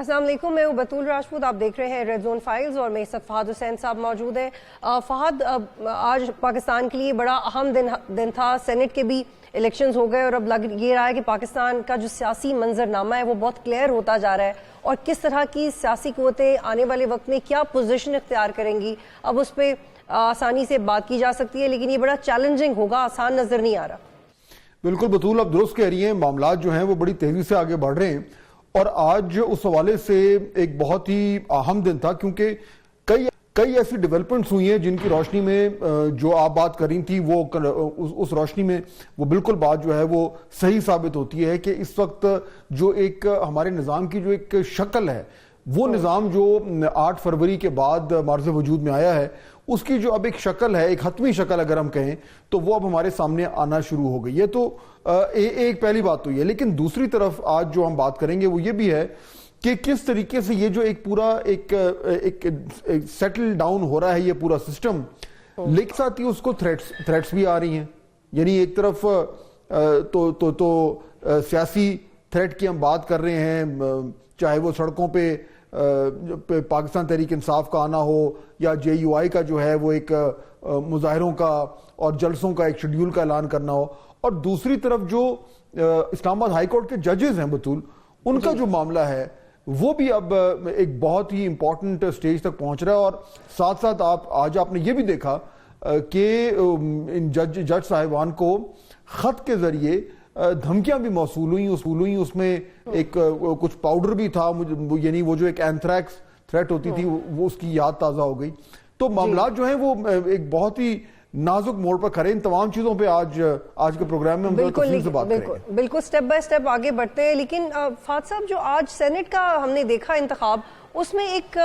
السلام علیکم، میں ہوں بطول راجپوت، آپ دیکھ رہے ہیں ریڈ زون فائلز اور میرے ساتھ فہد حسین صاحب موجود ہیں۔ فہد، آج پاکستان کے لیے بڑا اہم دن تھا، سینٹ کے بھی الیکشنز ہو گئے اور اب لگ یہ رہا ہے کہ پاکستان کا جو سیاسی منظرنامہ ہے وہ بہت کلیئر ہوتا جا رہا ہے اور کس طرح کی سیاسی قوتیں آنے والے وقت میں کیا پوزیشن اختیار کریں گی، اب اس پہ آسانی سے بات کی جا سکتی ہے، لیکن یہ بڑا چیلنجنگ ہوگا، آسان نظر نہیں آ رہا۔ بالکل بطول، اب درست کہہ رہی ہیں، معاملات جو ہیں وہ بڑی تیزی سے آگے بڑھ رہے ہیں اور آج اس حوالے سے ایک بہت ہی اہم دن تھا کیونکہ کئی ایسی ڈیولپمنٹس ہوئی ہیں جن کی روشنی میں جو آپ بات کر رہی تھی وہ اس روشنی میں وہ بالکل بات جو ہے وہ صحیح ثابت ہوتی ہے کہ اس وقت جو ایک ہمارے نظام کی جو ایک شکل ہے، وہ نظام جو 8 فروری کے بعد معرض وجود میں آیا ہے، اس کی جو اب ایک شکل ہے، ایک حتمی شکل اگر ہم کہیں تو وہ اب ہمارے سامنے آنا شروع ہو گئی ہے۔ تو ایک پہلی بات تو یہ، لیکن دوسری طرف آج جو ہم بات کریں گے وہ یہ بھی ہے کہ کس طریقے سے یہ جو ایک پورا ایک سیٹل ڈاؤن ہو رہا ہے یہ پورا سسٹم، لیکن ساتھ ہی اس کو تھریٹس بھی آ رہی ہیں۔ یعنی ایک طرف تو سیاسی تھریٹ کی ہم بات کر رہے ہیں، چاہے وہ سڑکوں پہ پاکستان تحریک انصاف کا آنا ہو یا JUI کا جو ہے وہ ایک مظاہروں کا اور جلسوں کا ایک شیڈیول کا اعلان کرنا ہو، اور دوسری طرف جو اسلام آباد ہائی کورٹ کے ججز ہیں بطول، ان کا جو معاملہ ہے وہ بھی اب ایک بہت ہی امپورٹنٹ سٹیج تک پہنچ رہا ہے۔ اور ساتھ ساتھ آج آپ نے یہ بھی دیکھا کہ ان جج صاحبان کو خط کے ذریعے دھمکیاں بھی موصول ہوئیں، اس میں ایک کچھ پاؤڈر بھی تھا، یعنی وہ جو ایک اینتھریکس تھریٹ ہوتی تھی وہ اس کی یاد تازہ ہو گئی۔ تو معاملات جو ہیں وہ ایک بہت ہی نازک موڑ پر کھڑے۔ ان تمام چیزوں پہ آج کے پروگرام میں ہم تفصیل سے بات کریں گے۔ بالکل سٹیپ بائی سٹیپ آگے بڑھتے ہیں، لیکن فہد صاحب جو آج سینٹ کا ہم نے دیکھا انتخاب، اس میں ایک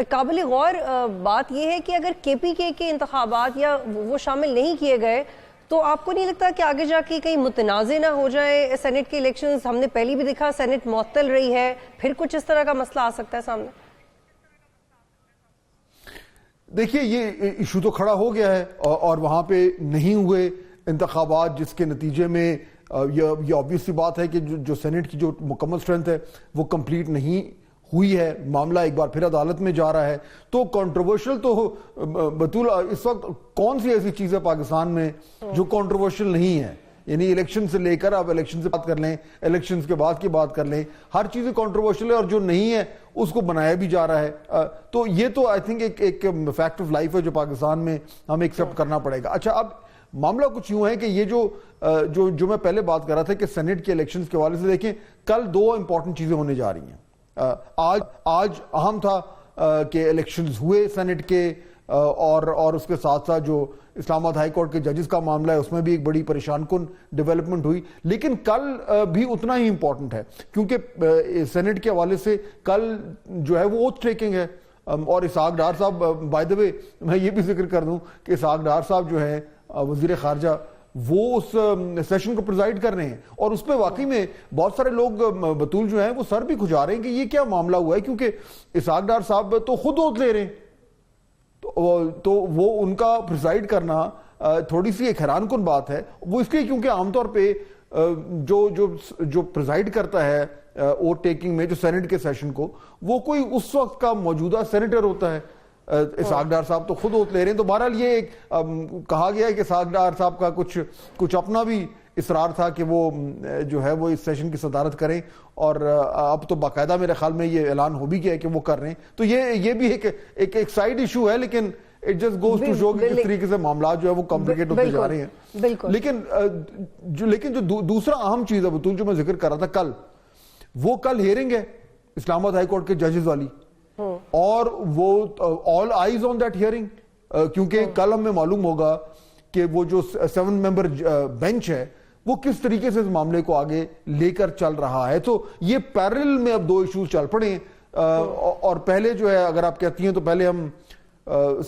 قابل غور بات یہ ہے کہ اگر KPK کے انتخابات یا وہ شامل نہیں کیے گئے تو آپ کو نہیں لگتا کہ آگے جا کے کہیں متنازع نہ ہو جائے سینٹ کے الیکشنز؟ ہم نے پہلی بھی دیکھا سینٹ معطل رہی ہے، پھر کچھ اس طرح کا مسئلہ آ سکتا ہے سامنے۔ دیکھیے یہ ایشو تو کھڑا ہو گیا ہے اور وہاں پہ نہیں ہوئے انتخابات، جس کے نتیجے میں یہ obvious سی بات ہے کہ جو سینٹ کی جو مکمل اسٹرینتھ ہے وہ کمپلیٹ نہیں ہوئی ہے، معاملہ ایک بار پھر عدالت میں جا رہا ہے۔ تو کنٹروورشل تو بطول اس وقت کون سی ایسی چیز ہے پاکستان میں جو کنٹروورشل نہیں ہے؟ یعنی الیکشن سے لے کر آپ الیکشن سے بات کر لیں، الیکشن کے بعد کی بات کر لیں، ہر چیز کنٹروورشل ہے اور جو نہیں ہے اس کو بنایا بھی جا رہا ہے۔ تو یہ تو آئی تھنک ایک فیکٹ آف لائف ہے جو پاکستان میں ہمیں ایکسیپٹ کرنا پڑے گا۔ اچھا، اب معاملہ کچھ یوں ہے کہ یہ جو میں پہلے بات کر رہا تھا کہ سینٹ کے الیکشنز کے حوالے سے دیکھیں، کل 2 امپورٹنٹ چیزیں ہونے جا رہی ہیں۔ آج اہم تھا کہ الیکشنز ہوئے سینٹ کے، اور اس کے ساتھ ساتھ جو اسلام آباد ہائی کورٹ کے ججز کا معاملہ ہے اس میں بھی ایک بڑی پریشان کن ڈیولپمنٹ ہوئی، لیکن کل بھی اتنا ہی امپورٹنٹ ہے کیونکہ سینٹ کے حوالے سے کل جو ہے وہ اوتھ ٹیکنگ ہے۔ اور اسحاق ڈار صاحب، بائی دی وے میں یہ بھی ذکر کر دوں کہ اسحاق ڈار صاحب جو ہیں وزیر خارجہ، وہ اس سیشن کو پریزائڈ کر رہے ہیں، اور اس پہ واقعی میں بہت سارے لوگ بطول جو ہیں وہ سر بھی کھجا رہے ہیں کہ یہ کیا معاملہ ہوا ہے، کیونکہ اسحاق ڈار صاحب تو خود اوتھ لے رہے ہیں، تو وہ ان کا پریزائڈ کرنا تھوڑی سی ایک حیران کن بات ہے۔ وہ اس لیے کیونکہ عام طور پہ جو پریزائڈ کرتا ہے اوتھ ٹیکنگ میں جو سینٹ کے سیشن کو، وہ کوئی اس وقت کا موجودہ سینیٹر ہوتا ہے۔ اسحاق ڈار صاحب تو خود اوتھ لے رہے ہیں، تو بہرحال یہ ایک کہا گیا ہے کہ اسحاق ڈار صاحب کا کچھ اپنا بھی اصرار تھا کہ وہ جو ہے وہ اس سیشن کی صدارت کریں، اور اب تو باقاعدہ میرے خیال میں یہ اعلان ہو بھی گیا ہے کہ وہ کر رہے ہیں۔ تو یہ بھی ایک سائیڈ ایشو ہے، لیکن it just goes to show کہ کس طریقے سے معاملات جو ہے وہ کمپلیکیٹ ہوتے جا رہے ہیں۔ لیکن جو دوسرا اہم چیز ہے بطول جو میں ذکر کر رہا تھا، کل ہیئرنگ ہے اسلام آباد ہائی کورٹ کے ججز والی، اور وہ آل آئیز آن دیٹ ہیئرنگ، کیونکہ کل ہمیں معلوم ہوگا کہ وہ جو 7 ممبر بینچ ہے وہ کس طریقے سے اس معاملے کو آگے لے کر چل رہا ہے۔ تو یہ پیرل میں اب 2 ایشوز چل پڑے ہیں، اور پہلے جو ہے اگر آپ کہتی ہیں تو پہلے ہم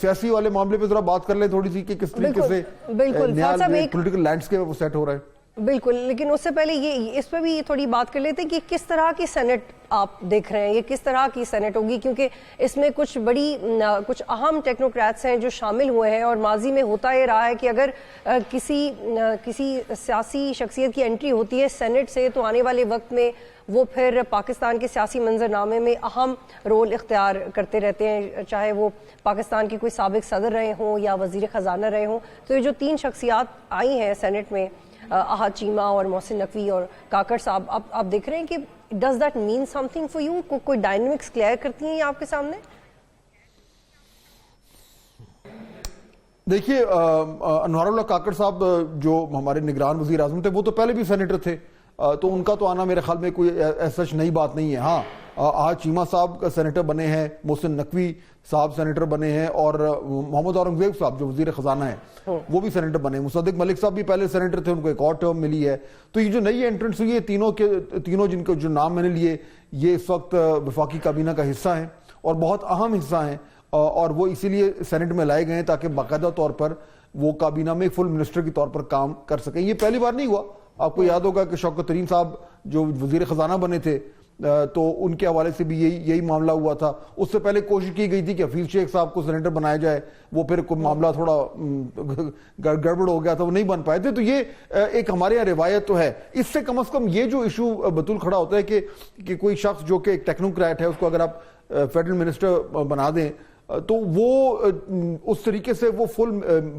سیاسی والے معاملے پہ ذرا بات کر لیں تھوڑی سی کہ کس طریقے سے نیا پولیٹیکل لینڈسکیپ وہ سیٹ ہو رہا ہے۔ بالکل، لیکن اس سے پہلے یہ اس پہ بھی تھوڑی بات کر لیتے ہیں کہ کس طرح کی سینٹ آپ دیکھ رہے ہیں، یہ کس طرح کی سینٹ ہوگی، کیونکہ اس میں کچھ اہم ٹیکنوکریٹس ہیں جو شامل ہوئے ہیں، اور ماضی میں ہوتا یہ رہا ہے کہ اگر کسی سیاسی شخصیت کی انٹری ہوتی ہے سینٹ سے تو آنے والے وقت میں وہ پھر پاکستان کے سیاسی منظرنامے میں اہم رول اختیار کرتے رہتے ہیں، چاہے وہ پاکستان کے کوئی سابق صدر رہے ہوں یا وزیر خزانہ رہے ہوں. تو یہ جو 3 شخصیات آئی ہیں سینٹ میں، احد چیمہ اور محسن نقوی اور کاکڑ صاحب، آپ دیکھ رہے ہیں کہ does that mean something for you? کوئی ڈائنامکس کلیئر کرتی ہیں یہ آپ کے سامنے؟ دیکھیے انوار اللہ کاکڑ صاحب جو ہمارے نگران وزیر اعظم تھے وہ تو پہلے بھی سینیٹر تھے، تو ان کا تو آنا میرے خیال میں کوئی سچ نئی بات نہیں ہے. ہاں احد چیمہ صاحب سینیٹر بنے ہیں، محسن نقوی صاحب سینیٹر بنے ہیں، اور محمد اورنگزیب صاحب جو وزیر خزانہ ہیں وہ بھی سینیٹر بنے ہیں. مصدق ملک صاحب بھی پہلے سینیٹر تھے، ان کو ایک اور ٹرم ملی ہے. تو یہ جو نئی انٹرنس ہوئی ہے تینوں جن کو جو نام میں نے لیے یہ اس وقت وفاقی کابینہ کا حصہ ہیں اور بہت اہم حصہ ہیں، اور وہ اسی لیے سینٹ میں لائے گئے ہیں تاکہ باقاعدہ طور پر وہ کابینہ میں فل منسٹر کے طور پر کام کر سکیں. یہ پہلی بار نہیں ہوا. آپ کو یاد ہوگا کہ شوکت ترین صاحب جو وزیر خزانہ بنے تھے تو ان کے حوالے سے بھی یہی معاملہ ہوا تھا. اس سے پہلے کوشش کی گئی تھی کہ حفیظ شیخ صاحب کو سینیٹر بنایا جائے، وہ پھر کوئی معاملہ تھوڑا گڑبڑ ہو گیا تھا، وہ نہیں بن پائے تھے. تو یہ ایک ہمارے یہاں روایت تو ہے. اس سے کم از کم یہ جو ایشو بطول کھڑا ہوتا ہے کہ کوئی شخص جو کہ ایک ٹیکنوکریٹ ہے اس کو اگر آپ فیڈرل منسٹر بنا دیں تو وہ اس طریقے سے وہ فل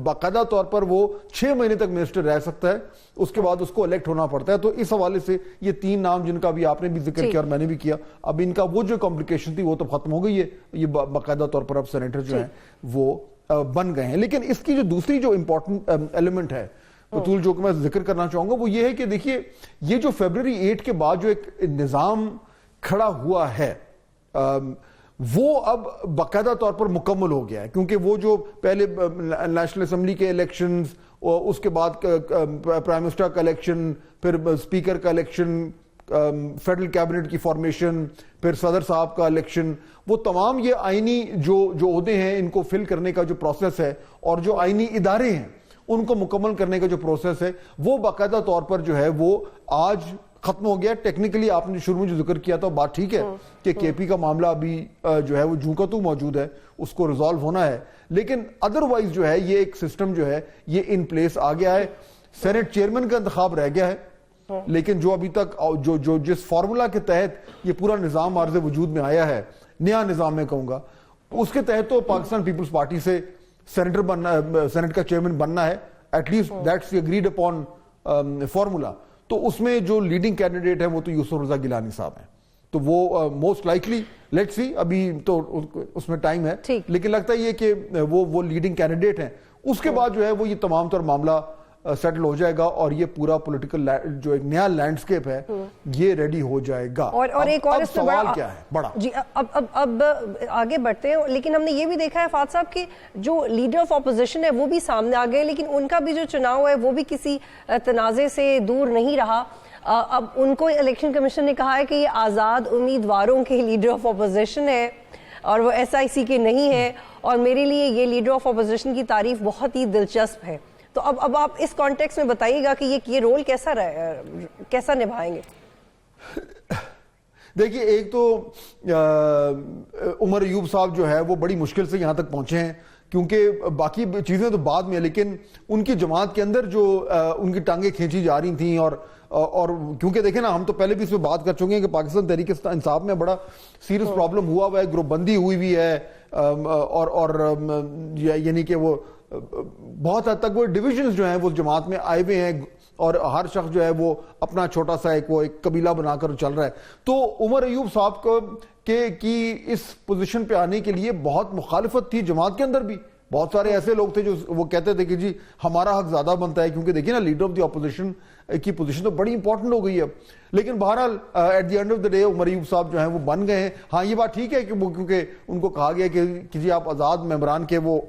باقاعدہ طور پر وہ 6 مہینے تک منسٹر رہ سکتا ہے، اس کے بعد اس کو الیکٹ ہونا پڑتا ہے. تو اس حوالے سے یہ 3 نام جن کا بھی آپ نے بھی ذکر کیا اور میں نے بھی کیا، اب ان کا وہ جو کمپلیکیشن تھی وہ تو ختم ہو گئی ہے. یہ باقاعدہ طور پر اب سینیٹر جو ہیں وہ بن گئے ہیں. لیکن اس کی جو دوسری جو امپورٹنٹ ایلیمنٹ ہے بطول جو کہ میں ذکر کرنا چاہوں گا وہ یہ ہے کہ دیکھیے یہ جو فیبرری 8 کے بعد جو ایک نظام کھڑا ہوا ہے وہ اب باقاعدہ طور پر مکمل ہو گیا ہے. کیونکہ وہ جو پہلے نیشنل اسمبلی کے الیکشنز، اس کے بعد پرائم منسٹر کا الیکشن، پھر اسپیکر کا الیکشن، فیڈرل کیبنٹ کی فارمیشن، پھر صدر صاحب کا الیکشن، وہ تمام یہ آئینی جو عہدے ہیں ان کو فل کرنے کا جو پروسیس ہے اور جو آئینی ادارے ہیں ان کو مکمل کرنے کا جو پروسیس ہے وہ باقاعدہ طور پر جو ہے وہ آج ختم ہو گیا. ٹیکنیکلی آپ نے شروع میں جو ذکر کیا تھا بات ٹھیک ہے کہ کے پی کا معاملہ ابھی جو ہے وہ جوں کا تو موجود ہے، اس کو ریزالو ہونا ہے، لیکن ادروائز جو ہے یہ ایک سسٹم جو ہے یہ ان پلیس آ گیا ہے. سینٹ چیئرمین کا انتخاب رہ گیا ہے، لیکن جو ابھی تک جو جس فارمولا کے تحت یہ پورا نظام عارض وجود میں آیا ہے، نیا نظام میں کہوں گا، اس کے تحت تو پاکستان پیپلز پارٹی سے سینٹ کا چیئرمین بننا ہے. At least that's the agreed upon formula. تو اس میں جو لیڈنگ کینڈیڈیٹ ہے وہ تو یوسف رضا گیلانی صاحب ہیں. تو وہ موسٹ لائکلی لیٹس سی، ابھی تو اس میں ٹائم ہے، لیکن لگتا ہے یہ کہ وہ لیڈنگ کینڈیڈیٹ ہیں. اس کے بعد جو ہے وہ یہ تمام طور معاملہ سیٹل ہو جائے گا اور یہ پورا پولیٹیکل جو ایک نیا لینڈسکیپ ہے یہ ریڈی ہو جائے گا. اور ایک اور سوال کیا ہے بڑا جی اب آگے بڑھتے ہیں، لیکن ہم نے یہ بھی دیکھا ہے فات صاحب کہ جو لیڈر آف اپوزیشن ہے وہ بھی سامنے آ گئے، لیکن ان کا بھی جو چناؤ ہے وہ بھی کسی تنازع سے دور نہیں رہا. اب ان کو الیکشن کمیشن نے کہا ہے کہ یہ آزاد امیدواروں کے لیڈر آف اپوزیشن ہے اور وہ ایس آئی سی کے نہیں ہے، اور میرے لیے یہ لیڈر آف اپوزیشن کی تعریف بہت ہی دلچسپ ہے. تو اب آپ اس کانٹیکس میں بتائیے گا کہ یہ رول کیسا نبھائیں گے؟ دیکھیے ایک تو عمر ایوب صاحب جو ہے وہ بڑی مشکل سے یہاں تک پہنچے ہیں، کیونکہ باقی چیزیں تو بعد میں، لیکن ان کی جماعت کے اندر جو ان کی ٹانگیں کھینچی جا رہی تھیں اور کیونکہ دیکھیں نا، ہم تو پہلے بھی اس پہ بات کر چکے ہیں کہ پاکستان تحریک انصاف میں بڑا سیریس پرابلم ہوا ہے، گروپ بندی ہوئی بھی ہے، اور یعنی کہ وہ بہت حد تک وہ ڈویژنز جو ہیں وہ جماعت میں آئے ہوئے ہیں اور ہر شخص جو ہے وہ اپنا چھوٹا سا ایک قبیلہ بنا کر چل رہا ہے. تو عمر ایوب صاحب کو کی اس پوزیشن پہ آنے کے لیے بہت مخالفت تھی جماعت کے اندر بھی. بہت سارے ایسے لوگ تھے جو وہ کہتے تھے کہ جی ہمارا حق زیادہ بنتا ہے، کیونکہ دیکھیں نا لیڈر آف دی اپوزیشن کی پوزیشن تو بڑی امپورٹنٹ ہو گئی ہے. لیکن بہرحال at the end of the day Umar Ayub صاحب جو ہیں وہ بن گئے ہیں. ہاں یہ بات ٹھیک ہے کہ وہ کیونکہ ان کو کہا گیا کہ جی آپ آزاد ممبران کے وہ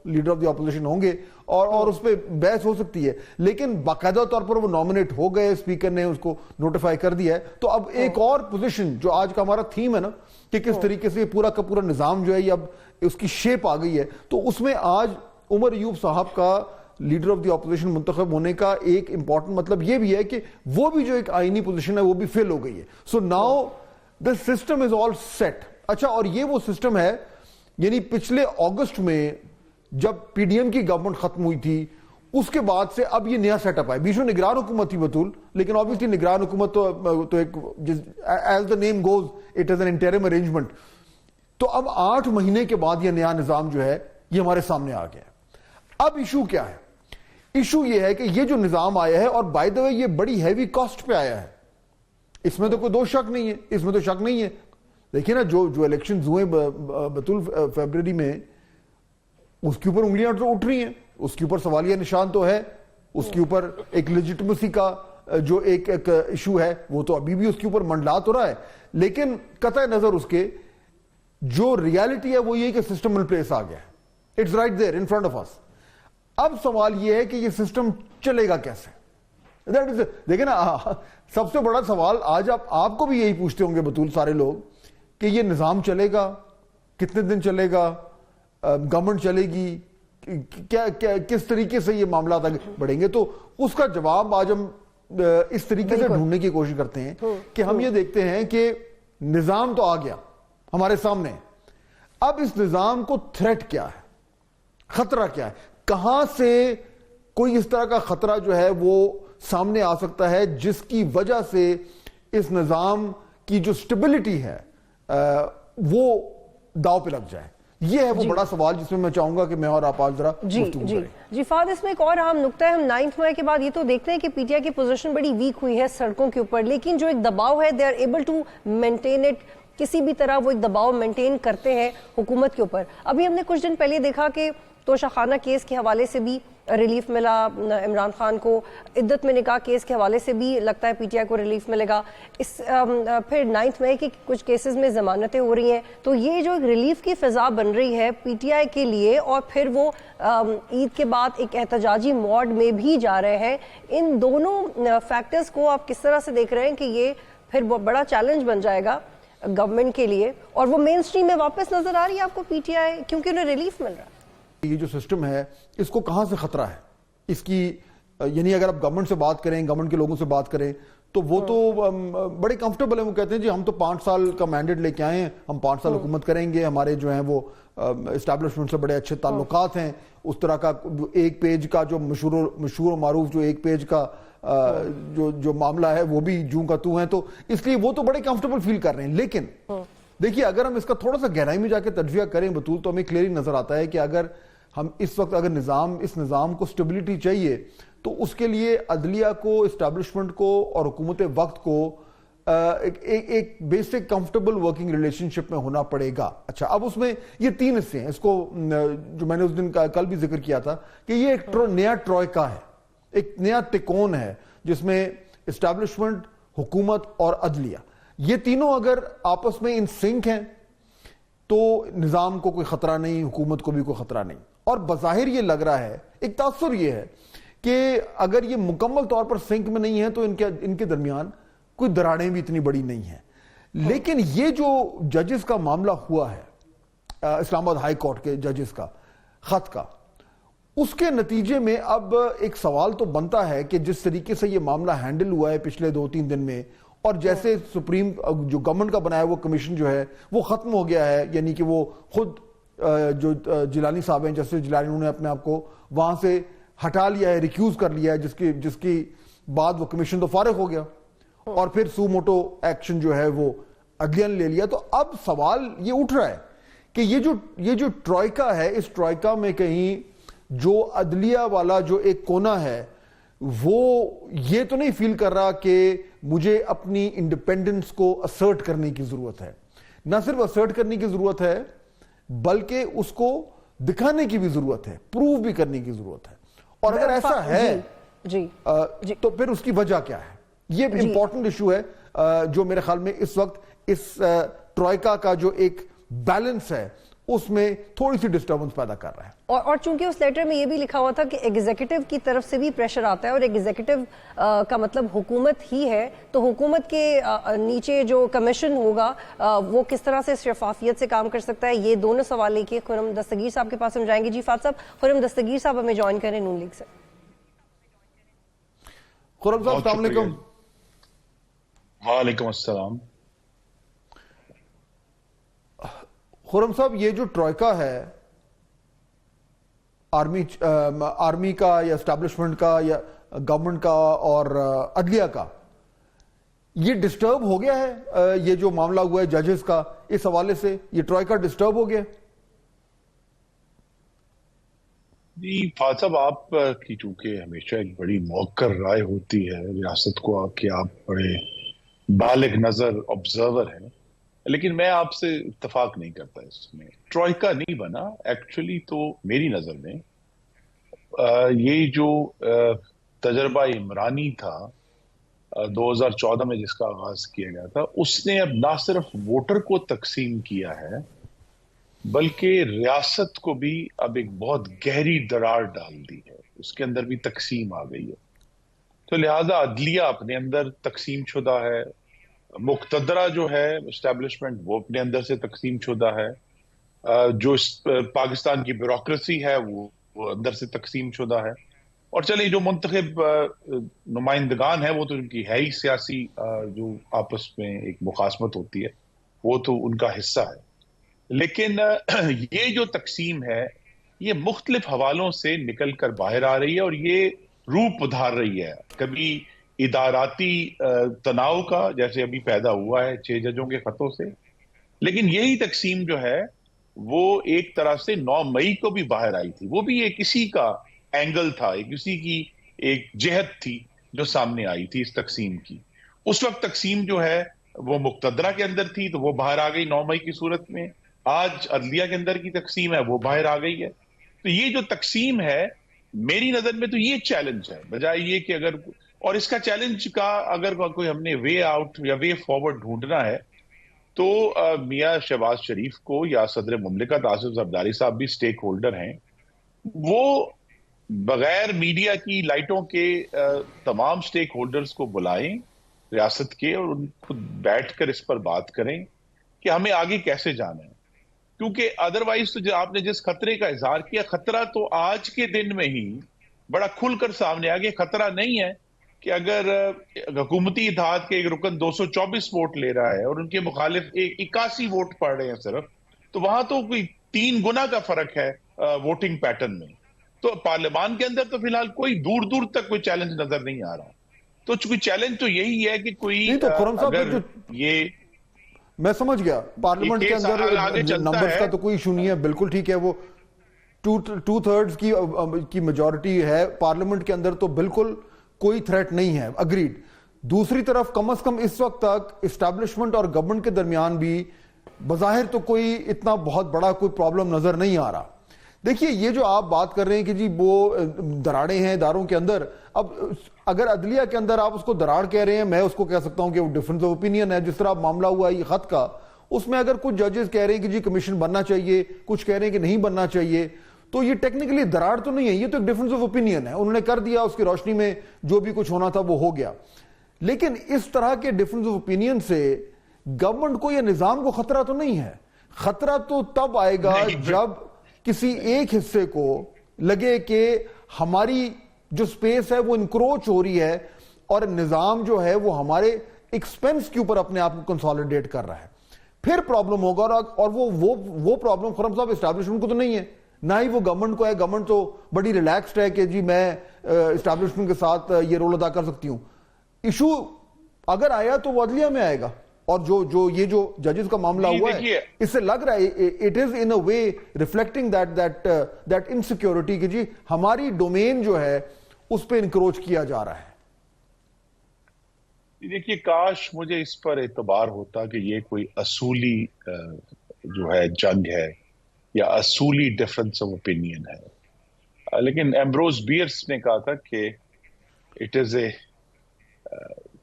لیڈر آف دی اپوزیشن ہوں گے اور اس پہ بحث ہو سکتی ہے، لیکن باقاعدہ طور پر وہ نامنیٹ ہو گئے، اسپیکر نے اس کو نوٹیفائی کر دیا ہے. تو اب ایک اور پوزیشن جو آج کا ہمارا تھیم ہے نا کہ کس طریقے سے پورا کا پورا نظام جو ہے یہ اب اس کی شیپ آ گئی ہے، تو اس میں آج عمر ایوب صاحب کا لیڈر آف دی اپوزیشن منتخب ہونے کا ایک امپورٹنٹ مطلب یہ بھی ہے کہ وہ بھی جو ایک آئینی پوزیشن ہے وہ بھی فل ہو گئی ہے. So now the system is all set. اچھا, اور یہ وہ سسٹم ہے, یعنی پچھلے اگست میں جب پی ڈی ایم کی گورنمنٹ ختم ہوئی تھی اس کے بعد سے اب یہ نیا سیٹ اپ ہے. بیچ میں نگران حکومت تھی بطول, لیکن obviously نگران حکومت تو ایک as the name goes it is an interim arrangement. تو اب 8 مہینے کے بعد یہ نیا نظام جو ہے یہ ہمارے سامنے آ گیا. اب ایشو کیا ہے؟ ایشو یہ ہے کہ یہ جو نظام آیا ہے, اور بائی دا وے یہ بڑی ہیوی کاسٹ پہ آیا ہے, اس میں تو کوئی دو شک نہیں ہے, اس میں تو شک نہیں ہے. دیکھیں نا جو الیکشنز ہوئے بطول فیبرری میں, اس کے اوپر انگلیاں اٹھ رہی ہیں, اس کے اوپر سوالیہ نشان تو ہے, اس کے اوپر ایک لیجٹمیسی کا جو ایک ایشو ہے وہ تو ابھی بھی اس کے اوپر منڈلا تو رہا ہے, لیکن قطع نظر اس کے جو ریالٹی ہے وہ یہ کہ سسٹم ان پلیس آ گیا ہے. It's right there in front of us. اب سوال یہ ہے کہ یہ سسٹم چلے گا کیسے. دیکھیں نا, سب سے بڑا سوال آج آپ کو بھی یہی پوچھتے ہوں گے بطول سارے لوگ کہ یہ نظام چلے گا, کتنے دن چلے گا, گورنمنٹ چلے گی, کس طریقے سے یہ معاملات آگے بڑھیں گے. تو اس کا جواب آج ہم اس طریقے سے ڈھونڈنے کی کوشش کرتے ہیں کہ ہم یہ دیکھتے ہیں کہ نظام تو آ گیا ہمارے سامنے, اب اس نظام کو تھریٹ کیا ہے, خطرہ کیا ہے, کہاں سے کوئی اس طرح کا خطرہ جو ہے وہ سامنے آ سکتا ہے جس کی وجہ سے اس نظام کی جو سٹیبلٹی ہے وہ داؤ پہ لگ جائے. یہ ہے وہ بڑا سوال جس میں میں چاہوں گا کہ میں اور آپ آج ذرا گفتگو کریں. جی فہد, اس میں ایک اور اہم نقطہ ہے, ہم 9 مئی کے بعد یہ تو دیکھتے ہیں کہ پی ٹی آئی کی پوزیشن بڑی ویک ہوئی ہے سڑکوں کے اوپر, لیکن جو ایک دباؤ ہے they are able to maintain it, کسی بھی طرح وہ ایک دباؤ مینٹین کرتے ہیں حکومت کے اوپر. ابھی ہم نے کچھ دن پہلے دیکھا کہ توشہ خانہ کیس کے حوالے سے بھی ریلیف ملا عمران خان کو, عدت میں نکاح کیس کے حوالے سے بھی لگتا ہے پی ٹی آئی کو ریلیف ملے گا. پھر 9 مئی کے کچھ کیسز میں ضمانتیں ہو رہی ہیں, تو یہ جو ایک ریلیف کی فضا بن رہی ہے پی ٹی آئی کے لیے, اور پھر وہ عید کے بعد ایک احتجاجی موڈ میں بھی جا رہے ہیں, ان دونوں فیکٹرز کو آپ کس طرح سے دیکھ رہے ہیں کہ یہ پھر بڑا چیلنج بن جائے گا گورنمنٹ کے لیے, اور وہ مین سٹریم میں واپس نظر آ رہی ہے آپ کو پی ٹی آئی کیونکہ انہیں ریلیف مل رہا ہے؟ یہ جو سسٹم ہے اس کو کہاں سے خطرہ ہے اس کی, یعنی اگر آپ گورنمنٹ سے بات کریں, گورنمنٹ کے لوگوں سے بات کریں تو وہ تو بڑے کمفرٹیبل ہیں. وہ کہتے ہیں جی ہم تو 5 سال کا مینڈیٹ لے کے آئے ہیں, ہم 5 سال حکومت کریں گے, ہمارے جو ہیں وہ اسٹیبلشمنٹ سے بڑے اچھے تعلقات ہیں. اس طرح کا ایک پیج کا جو مشہور و معروف جو ایک پیج کا جو معاملہ ہے وہ بھی جوں کا تو ہے, تو اس لیے وہ تو بڑے کمفرٹیبل فیل کر رہے ہیں. لیکن دیکھیے اگر ہم اس کا تھوڑا سا گہرائی میں جا کے تجزیہ کریں بطول, تو ہمیں کلیئرلی نظر آتا ہے کہ اگر ہم اس وقت اگر اس نظام کو سٹیبلٹی چاہیے تو اس کے لیے عدلیہ کو, اسٹیبلشمنٹ کو اور حکومت وقت کو ایک بیسک کمفرٹیبل ورکنگ ریلیشن شپ میں ہونا پڑے گا. اچھا, اب اس میں یہ 3 حصے ہیں, اس کو جو میں نے اس دن کل بھی ذکر کیا تھا کہ یہ ایک نیا ٹروئکا ہے, ایک نیا تکون ہے جس میں اسٹیبلشمنٹ, حکومت اور عدلیہ, یہ تینوں اگر آپس میں ان سنک ہیں تو نظام کو کوئی خطرہ نہیں, حکومت کو بھی کوئی خطرہ نہیں. اور بظاہر یہ لگ رہا ہے, ایک تاثر یہ ہے کہ اگر یہ مکمل طور پر سنک میں نہیں ہے تو ان کے درمیان کوئی دراڑیں بھی اتنی بڑی نہیں ہیں. لیکن یہ جو ججز کا معاملہ ہوا ہے اسلام آباد ہائی کورٹ کے ججز کا خط کا, اس کے نتیجے میں اب ایک سوال تو بنتا ہے کہ جس طریقے سے یہ معاملہ ہینڈل ہوا ہے پچھلے 2-3 دن میں, اور جیسے سپریم جو گورنمنٹ کا بنایا وہ کمیشن جو ہے وہ ختم ہو گیا ہے, یعنی کہ وہ خود جو جیلانی صاحب ہیں, جسٹس جیلانی, انہوں نے اپنے آپ کو وہاں سے ہٹا لیا ہے, ریکیوز کر لیا ہے, جس کی بعد وہ کمیشن تو فارغ ہو گیا, اور پھر سو موٹو ایکشن جو ہے وہ عدلیہ نے لے لیا. تو اب سوال یہ اٹھ رہا ہے کہ یہ جو ٹروئکا ہے, اس ٹروئکا میں کہیں جو عدلیہ والا جو ایک کونا ہے وہ یہ تو نہیں فیل کر رہا کہ مجھے اپنی انڈیپینڈنس کو اسرٹ کرنے کی ضرورت ہے. نہ صرف اسرٹ کرنے کی ضرورت ہے بلکہ اس کو دکھانے کی بھی ضرورت ہے, پروف بھی کرنے کی ضرورت ہے. اور اگر ایسا ہے تو پھر اس کی وجہ کیا ہے؟ یہ امپورٹنٹ ایشو ہے جو میرے خیال میں اس وقت اس ٹروئکا کا جو ایک بیلنس ہے اس میں تھوڑی سی ڈسٹربنس پیدا کر رہا ہے. اور چونکہ اس لیٹر میں یہ بھی لکھا ہوا تھا کہ ایگزیکٹو کی طرف سے بھی پریشر آتا ہے، اور ایگزیکٹو کا مطلب حکومت ہی ہے، تو حکومت کے نیچے جو کمیشن ہوگا وہ کس طرح سے شفافیت سے کام کر سکتا ہے، یہ دونوں سوال لے کے خرم دستگیر صاحب کے پاس ہم جائیں گے. جی فہد صاحب، خرم دستگیر صاحب ہمیں جوائن کریں نون لیگ سے. خرم صاحب السلام علیکم. وعلیکم السلام. خرم صاحب، یہ جو ٹروئکا ہے آرمی کا یا اسٹیبلشمنٹ کا یا گورنمنٹ کا اور عدلیہ کا، یہ ڈسٹرب ہو گیا ہے؟ یہ جو معاملہ ہوا ہے ججز کا، اس حوالے سے یہ ٹروئکا ڈسٹرب ہو گیا؟ جی فہد صاحب، آپ کی چونکہ ہمیشہ ایک بڑی موقر رائے ہوتی ہے ریاست کو کہ آپ بڑے بالغ نظر آبزرور ہیں، لیکن میں آپ سے اتفاق نہیں کرتا. اس میں ٹروئکا نہیں بنا. ایکچولی تو میری نظر میں یہ جو تجربہ عمرانی تھا 2014 میں جس کا آغاز کیا گیا تھا، اس نے اب نہ صرف ووٹر کو تقسیم کیا ہے بلکہ ریاست کو بھی اب ایک بہت گہری دراڑ ڈال دی ہے. اس کے اندر بھی تقسیم آ گئی ہے. تو لہذا عدلیہ اپنے اندر تقسیم شدہ ہے، مقتدرہ جو ہے اسٹیبلشمنٹ وہ اپنے اندر سے تقسیم شدہ ہے، جو پاکستان کی بیوروکریسی ہے وہ اندر سے تقسیم شدہ ہے، اور چلے جو منتخب نمائندگان ہیں وہ تو ان کی ہے ہی سیاسی جو آپس میں ایک مخاصمت ہوتی ہے وہ تو ان کا حصہ ہے. لیکن یہ جو تقسیم ہے یہ مختلف حوالوں سے نکل کر باہر آ رہی ہے اور یہ روپ ادھار رہی ہے. کبھی اداراتی تناؤ کا، جیسے ابھی پیدا ہوا ہے 6 ججوں کے خطوں سے، لیکن یہی تقسیم جو ہے وہ ایک طرح سے 9 مئی کو بھی باہر آئی تھی. وہ بھی ایک کسی کا اینگل تھا، ایک کسی کی ایک جہت تھی جو سامنے آئی تھی اس تقسیم کی. اس وقت تقسیم جو ہے وہ مقتدرہ کے اندر تھی تو وہ باہر آ گئی 9 مئی کی صورت میں. آج عدلیہ کے اندر کی تقسیم ہے وہ باہر آ گئی ہے. تو یہ جو تقسیم ہے میری نظر میں تو یہ چیلنج ہے، بجائے یہ کہ اگر، اور اس کا چیلنج کا اگر کوئی ہم نے وے آؤٹ یا وے فارورڈ ڈھونڈنا ہے تو میاں شہباز شریف کو یا صدر مملکت آصف زرداری صاحب بھی سٹیک ہولڈر ہیں، وہ بغیر میڈیا کی لائٹوں کے تمام سٹیک ہولڈرز کو بلائیں ریاست کے اور ان کو بیٹھ کر اس پر بات کریں کہ ہمیں آگے کیسے جانا ہے. کیونکہ ادروائز تو جو آپ نے جس خطرے کا اظہار کیا، خطرہ تو آج کے دن میں ہی بڑا کھل کر سامنے آ گیا. خطرہ نہیں ہے کہ اگر حکومتی اتحاد کے ایک رکن 224 ووٹ لے رہا ہے اور ان کے مخالف 81 ووٹ پڑ رہے ہیں صرف، تو وہاں تو کوئی 3 گنا کا فرق ہے ووٹنگ پیٹرن میں. تو پارلیمان کے اندر تو فی الحال کوئی دور دور تک کوئی چیلنج نظر نہیں آ رہا. تو چونکہ چیلنج تو یہی ہے کہ کوئی نہیں تو خرم صاحب اگر یہ میں سمجھ گیا پارلیمنٹ کے اندر نمبرز کا تو کوئی ایشو نہیں ہے، بالکل ٹھیک ہے، وہ 2/3 کی میجورٹی ہے پارلیمنٹ کے اندر، تو بالکل کوئی تھریٹ نہیں ہے، اگریڈ. دوسری طرف کم از کم اس وقت تک اسٹیبلشمنٹ اور گورنمنٹ کے درمیان بھی بظاہر تو کوئی اتنا بہت بڑا کوئی پرابلم نظر نہیں آ رہا. دیکھیے یہ جو آپ بات کر رہے ہیں کہ جی وہ دراڑیں ہیں اداروں کے اندر، اب اگر عدلیہ کے اندر آپ اس کو دراڑ کہہ رہے ہیں، میں اس کو کہہ سکتا ہوں کہ وہ ڈفرنس آف اوپینین ہے. جس طرح معاملہ ہوا ہے یہ خط کا، اس میں اگر کچھ ججز کہہ رہے ہیں کہ جی کمیشن بننا چاہیے، کچھ کہہ رہے ہیں کہ نہیں بننا چاہیے، تو یہ ٹیکنیکلی دراڑ تو نہیں ہے، یہ تو ایک ڈفرنس آف اوپینین ہے. انہوں نے کر دیا، اس کی روشنی میں جو بھی کچھ ہونا تھا وہ ہو گیا. لیکن اس طرح کے ڈفرنس آف اوپینین سے گورنمنٹ کو یا نظام کو خطرہ تو نہیں ہے. خطرہ تو تب آئے گا جب کسی ایک حصے کو لگے کہ ہماری جو سپیس ہے وہ انکروچ ہو رہی ہے اور نظام جو ہے وہ ہمارے ایکسپینس کے اوپر اپنے آپ کو کنسولیڈیٹ کر رہا ہے. پھر پرابلم ہوگا. اور وہ پرابلم خرم صاحب اسٹیبلشمنٹ کو تو نہیں ہے، نہ ہی وہ گورنمنٹ کو ہے. گورنمنٹ تو بڑی ریلیکسڈ ہے کہ جی میں اسٹیبلشمنٹ کے ساتھ یہ رول ادا کر سکتی ہوں. ایشو اگر آیا تو وہ عدلیہ میں آئے گا. اور جو یہ جو ججز کا معاملہ ہوا ہے اس سے لگ رہا ہے it is in a way reflecting that insecurity کہ جی ہماری ڈومین جو ہے اس پہ انکروچ کیا جا رہا ہے. دیکھیے کاش مجھے اس پر اعتبار ہوتا کہ یہ کوئی اصولی جو ہے جنگ ہے یا اصولی ڈفرنس آف اوپینین ہے، لیکن ایمبروز بیئرس نے کہا تھا کہ it is a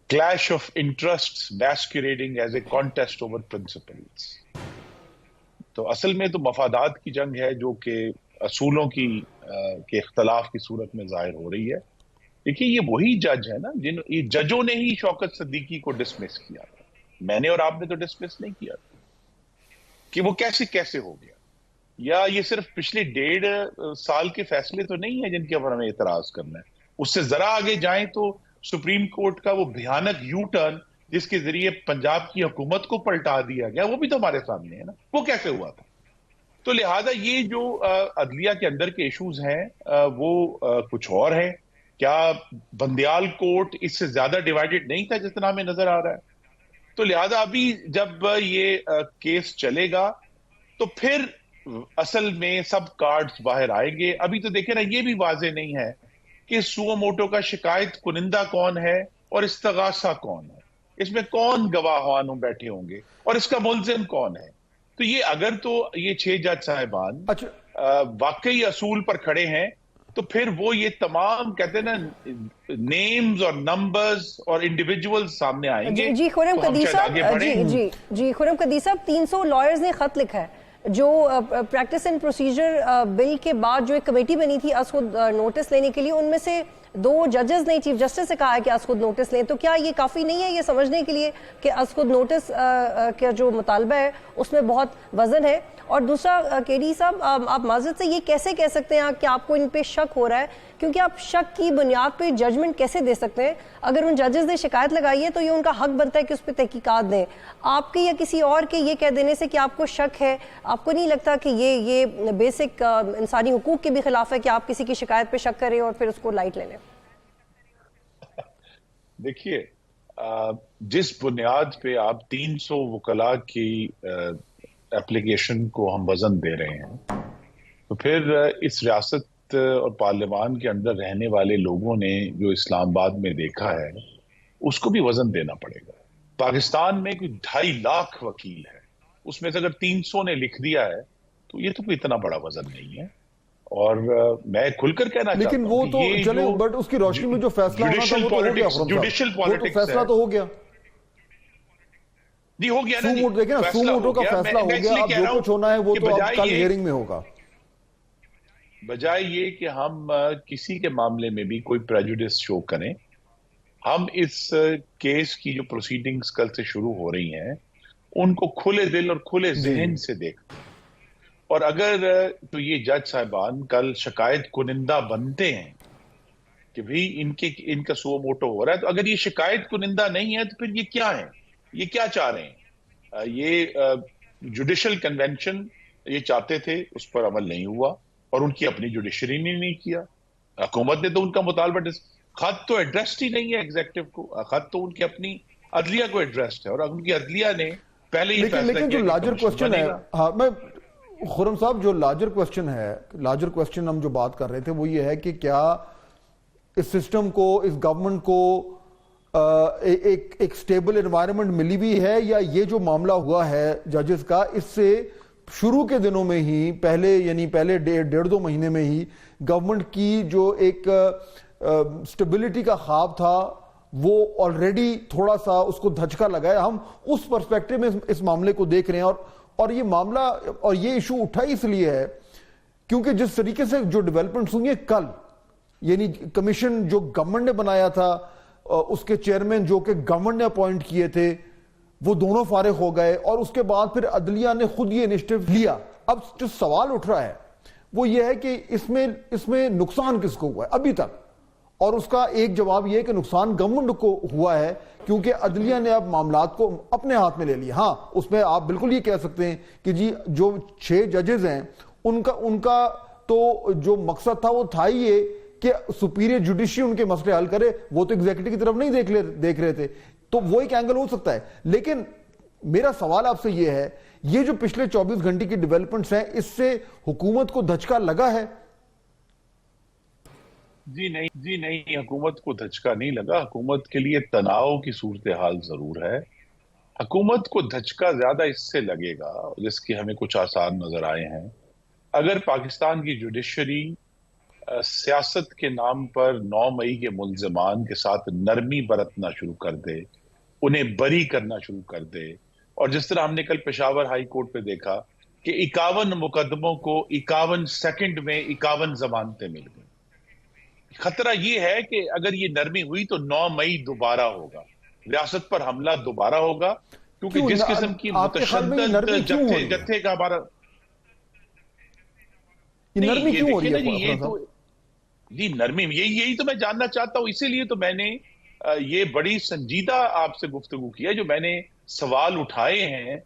clash of interests masquerading as a contest over principles. تو اصل میں تو مفادات کی جنگ ہے جو کہ اصولوں کے اختلاف کی صورت میں ظاہر ہو رہی ہے. دیکھیے یہ وہی جج ہے نا یہ ججوں نے ہی شوکت صدیقی کو ڈسمس کیا تھا. میں نے اور آپ نے تو ڈسمس نہیں کیا تھا کہ وہ کیسے ہو گیا. یا یہ صرف پچھلے 1.5 سال کے فیصلے تو نہیں ہیں جن کے اوپر ہمیں اعتراض کرنا ہے. اس سے ذرا آگے جائیں تو سپریم کورٹ کا وہ بھیانک یو ٹرن جس کے ذریعے پنجاب کی حکومت کو پلٹا دیا گیا، وہ بھی تو ہمارے سامنے ہے نا. وہ کیسے ہوا تھا؟ تو لہذا یہ جو عدلیہ کے اندر کے ایشوز ہیں وہ کچھ اور ہیں. کیا بندیال کورٹ اس سے زیادہ ڈیوائیڈڈ نہیں تھا جتنا ہمیں نظر آ رہا ہے؟ تو لہذا ابھی جب یہ کیس چلے گا تو پھر اصل میں سب کارڈز باہر آئیں گے. ابھی تو دیکھیں نا یہ بھی واضح نہیں ہے کہ سو موٹو کا شکایت کنندہ کون ہے اور استغاثہ کون ہے، اس میں کون گواہان بیٹھے ہوں گے اور اس کا ملزم کون ہے. تو یہ اگر تو یہ 6 جج صاحبان واقعی اصول پر کھڑے ہیں تو پھر وہ یہ تمام کہتے ہیں نا نیمز اور نمبرز اور انڈیویجولز سامنے آئیں گے. جی خرم قدیث صاحب، جی خرم قدیث صاحب، 300 لائرز نے خط لکھا ہے جو پریکٹس اینڈ پروسیجر بل کے بعد جو ایک کمیٹی بنی تھی از خود نوٹس لینے کے لیے، ان میں سے 2 ججز نے چیف جسٹس سے کہا ہے کہ از خود نوٹس لیں. تو کیا یہ کافی نہیں ہے یہ سمجھنے کے لیے کہ از خود نوٹس کا جو مطالبہ ہے اس میں بہت وزن ہے؟ اور دوسرا کے ڈی صاحب، آپ معذرت سے یہ کیسے کہہ سکتے ہیں کہ آپ کو ان پہ شک ہو رہا ہے؟ کیونکہ آپ شک کی بنیاد پہ ججمنٹ کیسے دے سکتے ہیں؟ اگر ان ججز نے شکایت لگائی ہے تو یہ ان کا حق بنتا ہے کہ اس پہ تحقیقات دیں. آپ کے یا کسی اور کے یہ کہہ دینے سے کہ آپ کو شک ہے، آپ کو نہیں لگتا کہ یہ بیسک انسانی حقوق کے بھی خلاف ہے کہ آپ کسی کی شکایت پہ شک کریں اور پھر اس کو لائٹ لے لیں؟ دیکھیے جس بنیاد پہ آپ 300 وکلاء کی اپلیکیشن کو ہم وزن دے رہے ہیں تو پھر اس ریاست اور پارلیمان کے اندر رہنے والے لوگوں نے جو اسلام آباد میں دیکھا ہے اس کو بھی وزن دینا پڑے گا. پاکستان میں کوئی 2.5 لاکھ وکیل ہے، اس میں سے اگر 300 نے لکھ دیا ہے تو یہ تو کوئی اتنا بڑا وزن نہیں ہے. اور میں کھل کر کہنا چاہتا ہوں، لیکن وہ تو چلے بٹ اس کی روشنی میں جو فیصلہ ہونا تھا وہ تو ہو گیا. جوڈیشل پالیٹکس فیصلہ تو ہو گیا جی، ہو گیا نا. دیکھیں نا سو موٹو کا فیصلہ ہو گیا، اب جو کچھ ہونا ہے وہ تو اب کل ہیئرنگ میں ہوگا. بجائے یہ کہ ہم کسی کے معاملے میں بھی کوئی پریجوڈس شو کریں، ہم اس کیس کی جو پروسیڈنگز کل سے شروع ہو رہی ہیں ان کو کھلے دل اور کھلے ذہن سے دیکھیں. اور اگر تو یہ جج صاحبان کل شکایت کنندہ بنتے ہیں کہ بھئی ان کا سو موٹو ہو رہا ہے، تو اگر یہ شکایت کنندہ نہیں ہے تو پھر یہ کیا ہے؟ یہ کیا چاہ رہے ہیں؟ یہ جوڈیشل کنونشن یہ چاہتے تھے، اس پر عمل نہیں ہوا اور ان کی اپنی جوڈیشری نے نہیں کیا. حکومت نے تو ان کا مطالبہ خط تو ایڈریسڈ ہی نہیں ہے ایگزیکٹو کو، خط تو ان کی اپنی عدلیہ کو ایڈریسڈ ہے اور ان کی عدلیہ نے پہلے ہی فیصلہ کیا. لیکن جو لارجر کوسچن ہے، ہاں میں خرم صاحب جو لارجر کوسچن ہم جو بات کر رہے تھے وہ یہ ہے کہ کیا اس سسٹم کو، اس گورنمنٹ کو ایک سٹیبل انوائرمنٹ ملی بھی ہے، یا یہ جو معاملہ ہوا ہے ججز کا اس سے شروع کے دنوں میں ہی پہلے 1.5-2 مہینے میں ہی گورنمنٹ کی جو ایک سٹیبلٹی کا خواب تھا وہ آلریڈی تھوڑا سا اس کو دھچکا لگا ہے. ہم اس پرسپیکٹو میں اس معاملے کو دیکھ رہے ہیں اور یہ معاملہ اور یہ ایشو اٹھا اس لیے ہے کیونکہ جس طریقے سے جو ڈیولپمنٹس ہوئی ہیں کل، یعنی کمیشن جو گورنمنٹ نے بنایا تھا، اس کے چیئرمین جو کہ گورنمنٹ نے اپوائنٹ کیے تھے وہ دونوں فارغ ہو گئے اور اس کے بعد پھر عدلیہ نے خود یہ انیشیٹو لیا. اب جو سوال اٹھ رہا ہے وہ یہ ہے کہ اس میں نقصان کس کو ہوا ہے ابھی تک، اور اس کا ایک جواب یہ ہے کہ نقصان گورنمنٹ کو ہوا ہے کیونکہ عدلیہ نے اب معاملات کو اپنے ہاتھ میں لے لیا. ہاں اس میں آپ بالکل یہ کہہ سکتے ہیں کہ جی جو 6 ججز ہیں ان کا تو جو مقصد تھا وہ تھا ہی یہ کہ سپیریئر جوڈیشری ان کے مسئلے حل کرے، وہ تو ایگزیکٹو کی طرف نہیں دیکھ رہے تھے، تو وہ ایک اینگل ہو سکتا ہے. لیکن میرا سوال آپ سے یہ ہے، یہ جو پچھلے 24 گھنٹے کی ڈیولپمنٹس ہیں اس سے حکومت کو دھچکا لگا ہے؟ جی نہیں، حکومت کو دھچکا نہیں لگا. حکومت کے لیے تناؤ کی صورتحال ضرور ہے. حکومت کو دھچکا زیادہ اس سے لگے گا جس کے ہمیں کچھ آثار نظر آئے ہیں. اگر پاکستان کی جوڈیشری سیاست کے نام پر 9 مئی کے ملزمان کے ساتھ نرمی برتنا شروع کر دے، انہیں بری کرنا شروع کر دے، اور جس طرح ہم نے کل پشاور ہائی کورٹ پہ دیکھا کہ 51 مقدموں کو 51 سیکنڈ میں 51 ضمانتیں مل گئی۔ خطرہ یہ ہے کہ اگر یہ نرمی ہوئی تو 9 مئی دوبارہ ہوگا، ریاست پر حملہ دوبارہ ہوگا، کیونکہ جس قسم کی متشدد جتھے کا ہمارا نرمی کیوں ہو رہی ہے؟ جی نرمی یہی تو میں جاننا چاہتا ہوں، اسی لیے تو میں نے یہ بڑی سنجیدہ آپ سے گفتگو کی ہے، جو میں نے سوال اٹھائے ہیں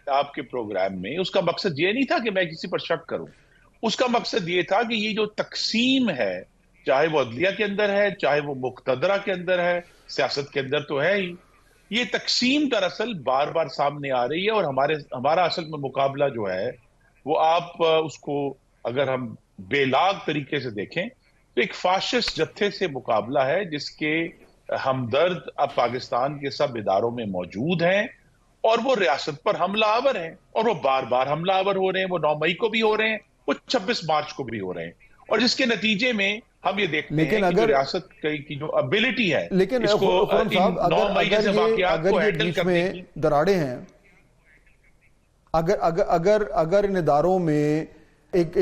آپ کے پروگرام میں۔ اس کا مقصد یہ نہیں تھا کہ میں کسی پر شک کروں، اس کا مقصد یہ تھا کہ یہ جو تقسیم ہے، چاہے وہ عدلیہ کے اندر ہے، چاہے وہ مقتدرہ کے اندر ہے، سیاست کے اندر تو ہے ہی، یہ تقسیم دراصل بار بار سامنے آ رہی ہے، اور ہمارا اصل میں مقابلہ جو ہے وہ آپ اس کو اگر ہم بے لاگ طریقے سے دیکھیں تو ایک فاشسٹ جتھے سے مقابلہ ہے، جس کے ہمدرد اب پاکستان کے سب اداروں میں موجود ہیں، اور وہ ریاست پر حملہ آور ہیں، اور وہ بار بار حملہ آور ہو رہے ہیں۔ وہ 9 مئی کو بھی ہو رہے ہیں، وہ 26 مارچ کو بھی ہو رہے ہیں، اور جس کے نتیجے میں ہم یہ دیکھتے ہیں کہ جو ریاست کی جو ابیلٹی ہے، لیکن اس کو 9 مئی جیسے واقعات کو ہینڈل کرنے کی دراڑیں ہیں، اگر ان اداروں میں ایک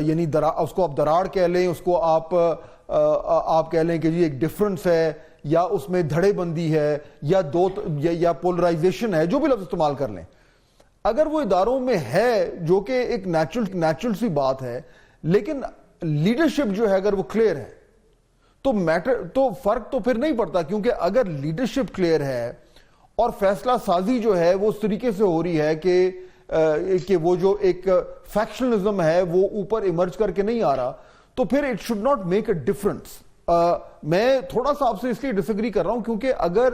یعنی اس کو آپ دراڑ کہہ لیں، اس کو آپ کہہ لیں کہ جی ایک ڈیفرنس ہے، یا اس میں دھڑے بندی ہے، یا پولرائزیشن ہے، جو بھی لفظ استعمال کر لیں، اگر وہ اداروں میں ہے جو کہ ایک نیچرل سی بات ہے، لیکن لیڈرشپ جو ہے اگر وہ کلیئر ہے تو فرق تو پھر نہیں پڑتا، کیونکہ اگر لیڈرشپ کلیئر ہے اور فیصلہ سازی جو ہے وہ اس طریقے سے ہو رہی ہے کہ وہ جو ایک فیکشنلزم ہے وہ اوپر ایمرج کر کے نہیں آ رہا، تو پھر it should not make a difference. میں تھوڑا سا آپ سے اس لیے ڈس ایگری کر رہا ہوں، کیونکہ اگر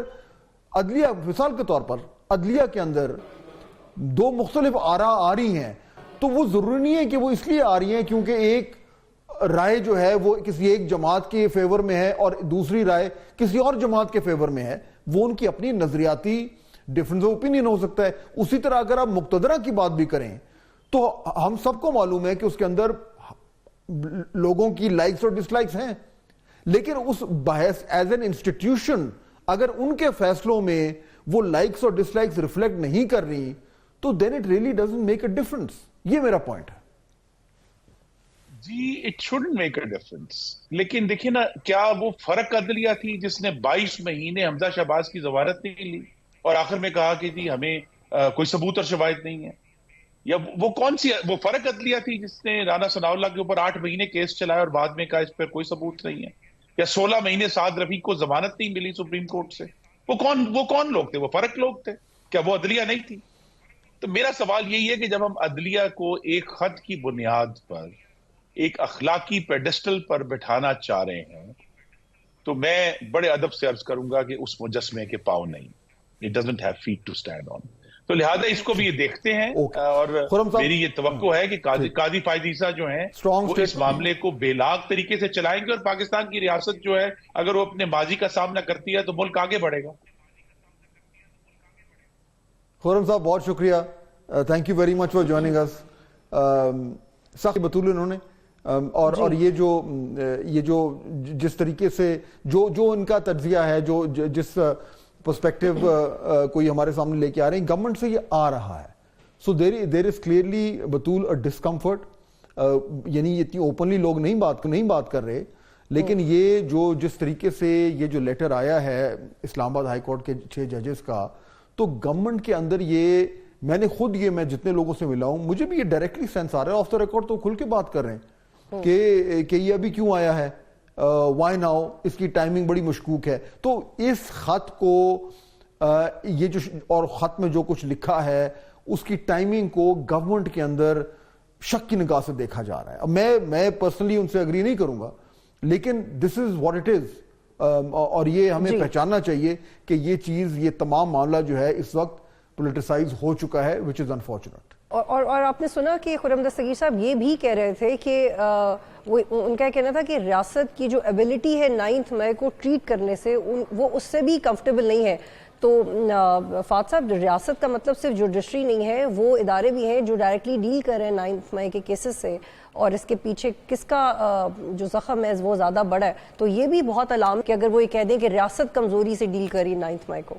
عدلیہ مثال کے طور پر عدلیہ کے اندر 2 مختلف آراء آ رہی ہیں، تو وہ ضروری نہیں ہے کہ وہ اس لیے آ رہی ہیں کیونکہ ایک رائے جو ہے وہ کسی ایک جماعت کے فیور میں ہے اور دوسری رائے کسی اور جماعت کے فیور میں ہے، وہ ان کی اپنی نظریاتی ڈیفرنس آف اوپینین ہو سکتا ہے۔ اسی طرح اگر آپ مقتدرہ کی بات بھی کریں تو ہم سب کو معلوم ہے کہ اس کے اندر لوگوں کی لائکس اور ڈس لائکس ہیں، لیکن اس بحث ایز این انسٹیٹیوشن اگر ان کے فیصلوں میں وہ لائکس اور ڈس لائکس ریفلیکٹ نہیں کر رہی تو then it really doesn't make a difference. یہ میرا پوائنٹ ہے۔ جی it shouldn't make a difference, لیکن دیکھیں نا، کیا وہ فرق عدلیہ تھی جس نے 22 مہینے حمزہ شہباز کی ضمانت نہیں لی اور آخر میں کہا کہ جی ہمیں کوئی ثبوت اور شواہد نہیں ہے؟ یا وہ کون سی وہ فرق عدلیہ تھی جس نے رانا ثناء اللہ کے اوپر 8 مہینے کیس چلایا اور بعد میں کہا اس پر کوئی ثبوت نہیں ہے؟ یا 16 مہینے سعد رفیق کو ضمانت نہیں ملی سپریم کورٹ سے؟ وہ کون لوگ تھے؟ وہ فرق لوگ تھے؟ کیا وہ عدلیہ نہیں تھی؟ تو میرا سوال یہی ہے کہ جب ہم عدلیہ کو ایک خط کی بنیاد پر ایک اخلاقی پیڈسٹل پر بٹھانا چاہ رہے ہیں، تو میں بڑے ادب سے عرض کروں گا کہ اس مجسمے کے پاؤں نہیں، it doesn't have feet to stand on۔ تو لہذا اس کو بھی یہ دیکھتے ہیں، اور میری یہ توقع ہے کہ قاضی فائز عیسیٰ جو ہیں وہ اس معاملے کو بے لاگ طریقے سے چلائیں گے، اور پاکستان کی ریاست جو ہے اگر وہ اپنے ماضی کا سامنا کرتی ہے تو ملک آگے بڑھے گا۔ خرم صاحب بہت شکریہ، thank you very much for joining us. سخت بطول انہوں نے، اور یہ جو جس طریقے سے جو ان کا تجزیہ ہے، جس پرسپیکٹو کوئی ہمارے سامنے لے کے آ رہے ہیں، گورنمنٹ سے یہ آ رہا ہے، سو دیر از کلیئرلی بطول اے ڈسکمفرٹ، یعنی اتنی اوپنلی لوگ نہیں بات کر رہے، لیکن یہ جس طریقے سے یہ جو لیٹر آیا ہے اسلام آباد ہائی کورٹ کے 6 ججز کا، تو گورنمنٹ کے اندر میں نے خود میں جتنے لوگوں سے ملا ہوں، مجھے بھی یہ ڈائریکٹلی سینس آ رہا ہے، آف دا ریکارڈ تو کھل کے بات کر رہے ہیں کہ یہ ابھی کیوں آیا ہے، وائی ناؤ، اس کی ٹائمنگ بڑی مشکوک ہے۔ تو اس خط کو اور خط میں جو کچھ لکھا ہے اس کی ٹائمنگ کو گورنمنٹ کے اندر شک کی نگاہ سے دیکھا جا رہا ہے۔ میں پرسنلی ان سے اگری نہیں کروں گا، لیکن دس از واٹ اٹ از، اور یہ ہمیں پہچاننا چاہیے کہ یہ چیز، یہ تمام معاملہ جو ہے اس وقت پولیٹیسائز ہو چکا ہے، which is unfortunate۔ اور آپ نے سنا کہ خرم دستگیر صاحب یہ بھی کہہ رہے تھے کہ ان کا کہنا تھا کہ ریاست کی جو ایبلٹی ہے 9 مئی کو ٹریٹ کرنے سے، وہ اس سے بھی کمفرٹیبل نہیں ہے۔ تو فات صاحب، ریاست کا مطلب صرف جوڈیشری نہیں ہے، وہ ادارے بھی ہیں جو ڈائریکٹلی ڈیل کر رہے ہیں 9 مئی کے کیسز سے، اور اس کے پیچھے کس کا جو زخم ہے وہ زیادہ بڑا ہے۔ تو یہ بھی بہت علام کہ اگر وہ یہ کہہ دیں کہ ریاست کمزوری سے ڈیل کری 9 مئی کو۔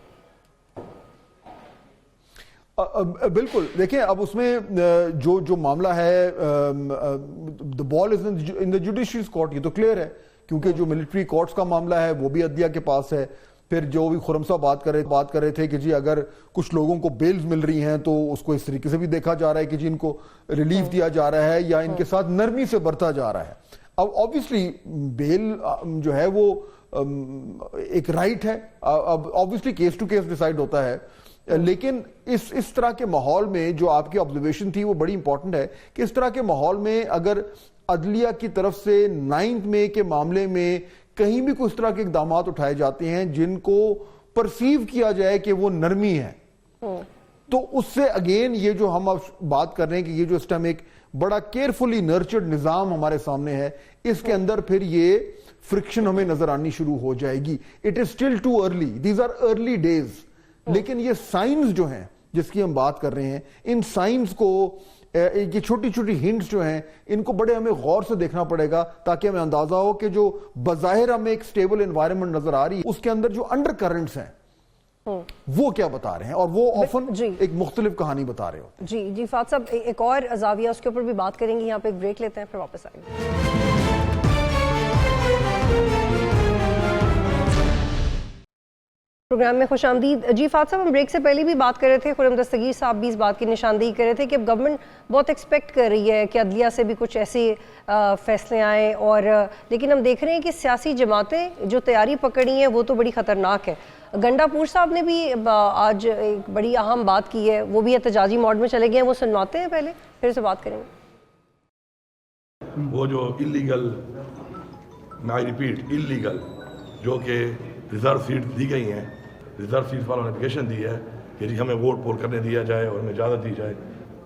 بالکل دیکھیں اب اس میں جو معاملہ ہے the ball is in the judiciary court, یہ تو کلیئر ہے کیونکہ جو ملٹری کورٹس کا معاملہ ہے وہ بھی عدلیہ کے پاس ہے. پھر جو بھی خرم صاحب بات کر رہے تھے کہ جی اگر کچھ لوگوں کو بیلز مل رہی ہیں تو اس کو اس طریقے سے بھی دیکھا جا رہا ہے کہ جی ان کو ریلیف دیا جا رہا ہے یا ان کے ساتھ نرمی سے برتا جا رہا ہے. اب آبویسلی بیل جو ہے وہ ایک رائٹ ہے, اب obviously case to case decide ہوتا ہے, لیکن اس طرح کے ماحول میں جو آپ کی آبزرویشن تھی وہ بڑی امپورٹنٹ ہے کہ اس طرح کے ماحول میں اگر عدلیہ کی طرف سے 9 مئی کے معاملے میں کہیں بھی کوئی اس طرح کے اقدامات اٹھائے جاتے ہیں جن کو پرسیو کیا جائے کہ وہ نرمی ہے, تو اس سے اگین یہ جو ہم اب بات کر رہے ہیں کہ یہ جو اس ٹائم ایک بڑا کیئرفلی نرچرڈ نظام ہمارے سامنے ہے, اس کے اندر پھر یہ فرکشن ہمیں نظر آنی شروع ہو جائے گی. It is still too early, these are early days, لیکن یہ سائنز جو ہیں جس کی ہم بات کر رہے ہیں, ان سائنز کو یہ چھوٹی چھوٹی ہنٹس جو ہیں ان کو بڑے ہمیں غور سے دیکھنا پڑے گا تاکہ ہمیں اندازہ ہو کہ جو بظاہر ہمیں ایک سٹیبل انوائرمنٹ نظر آ رہی ہے اس کے اندر جو انڈر کرنٹس ہیں وہ کیا بتا رہے ہیں, اور وہ آفن ایک مختلف کہانی بتا رہے ہوتے ہیں. جی فہد صاحب ایک اور زاویہ اس کے اوپر بھی بات کریں گے, یہاں پہ ایک بریک لیتے ہیں پھر واپس آئیں گے. پروگرام میں خوش آمدید. جی فہد صاحب ہم بریک سے پہلے بھی بات کر رہے تھے, خرم دستگیر صاحب بھی اس بات کی نشاندہی کر رہے تھے کہ اب گورنمنٹ بہت ایکسپیکٹ کر رہی ہے کہ عدلیہ سے بھی کچھ ایسے فیصلے آئیں, اور لیکن ہم دیکھ رہے ہیں کہ سیاسی جماعتیں جو تیاری پکڑی ہیں وہ تو بڑی خطرناک ہے. گنڈا پور صاحب نے بھی آج ایک بڑی اہم بات کی ہے, وہ بھی احتجاجی موڈ میں چلے گئے ہیں, وہ سنواتے ہیں پہلے پھر سے بات کریں گے. وہ جو اللیگل, میں ریپیٹ اللیگل, جو کہ ریزرو سیٹ دی گئی ہیں, ریزرو سیٹ والوں نے اپلیکیشن دی ہے کہ جی ہمیں ووٹ پول کرنے دیا جائے اور ہمیں اجازت دی جائے.